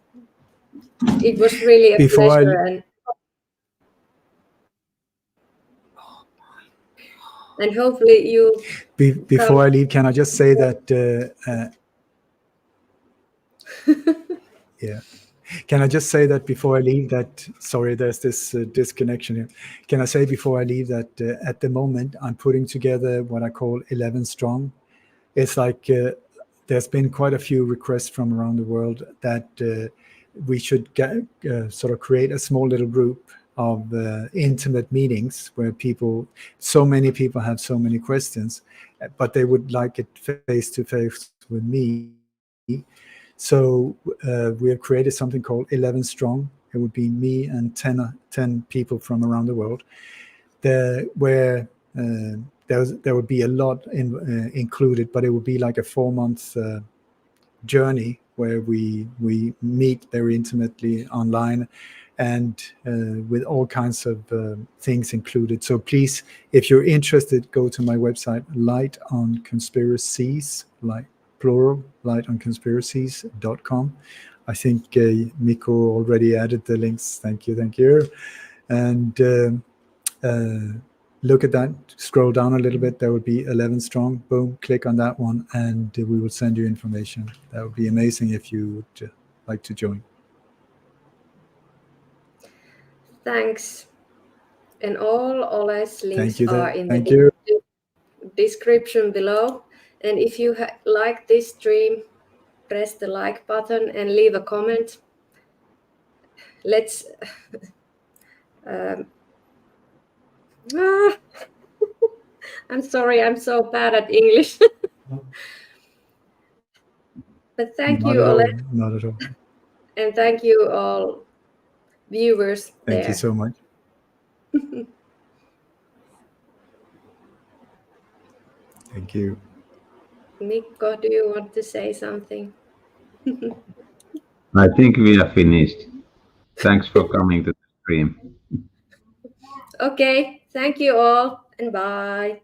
A: It was really a pleasure. And hopefully you...
B: Before I leave, can I just say that... yeah. Can I just say that before I leave that... Sorry, there's this disconnection here. Can I say before I leave that at the moment, I'm putting together what I call 11 Strong. It's like there's been quite a few requests from around the world that we should sort of create a small little group of intimate meetings where so many people have so many questions, but they would like it face-to-face with me. So we have created something called 11 Strong. It would be me and 10 people from around the world, where there would be a lot included, but it would be like a 4-month journey where we meet very intimately online, and with all kinds of things included. So please, if you're interested, go to my website, Light on Conspiracies, like plural, lightonconspiracies.com. I think Mikko already added the links. Thank you. And look at that, scroll down a little bit, there would be 11 Strong, boom, click on that one, and we will send you information. That would be amazing if you would like to join.
A: Thanks. And all Ole's links are in the description below. And if you like this stream, press the like button and leave a comment. Let's... I'm sorry, I'm so bad at English. But thank you, Ole.
B: Not at all.
A: And thank you all viewers there.
B: Thank you so much. Thank you.
A: Mikko, do you want to say something?
C: I think we are finished. Thanks for coming to the stream.
A: Okay, thank you all, and bye.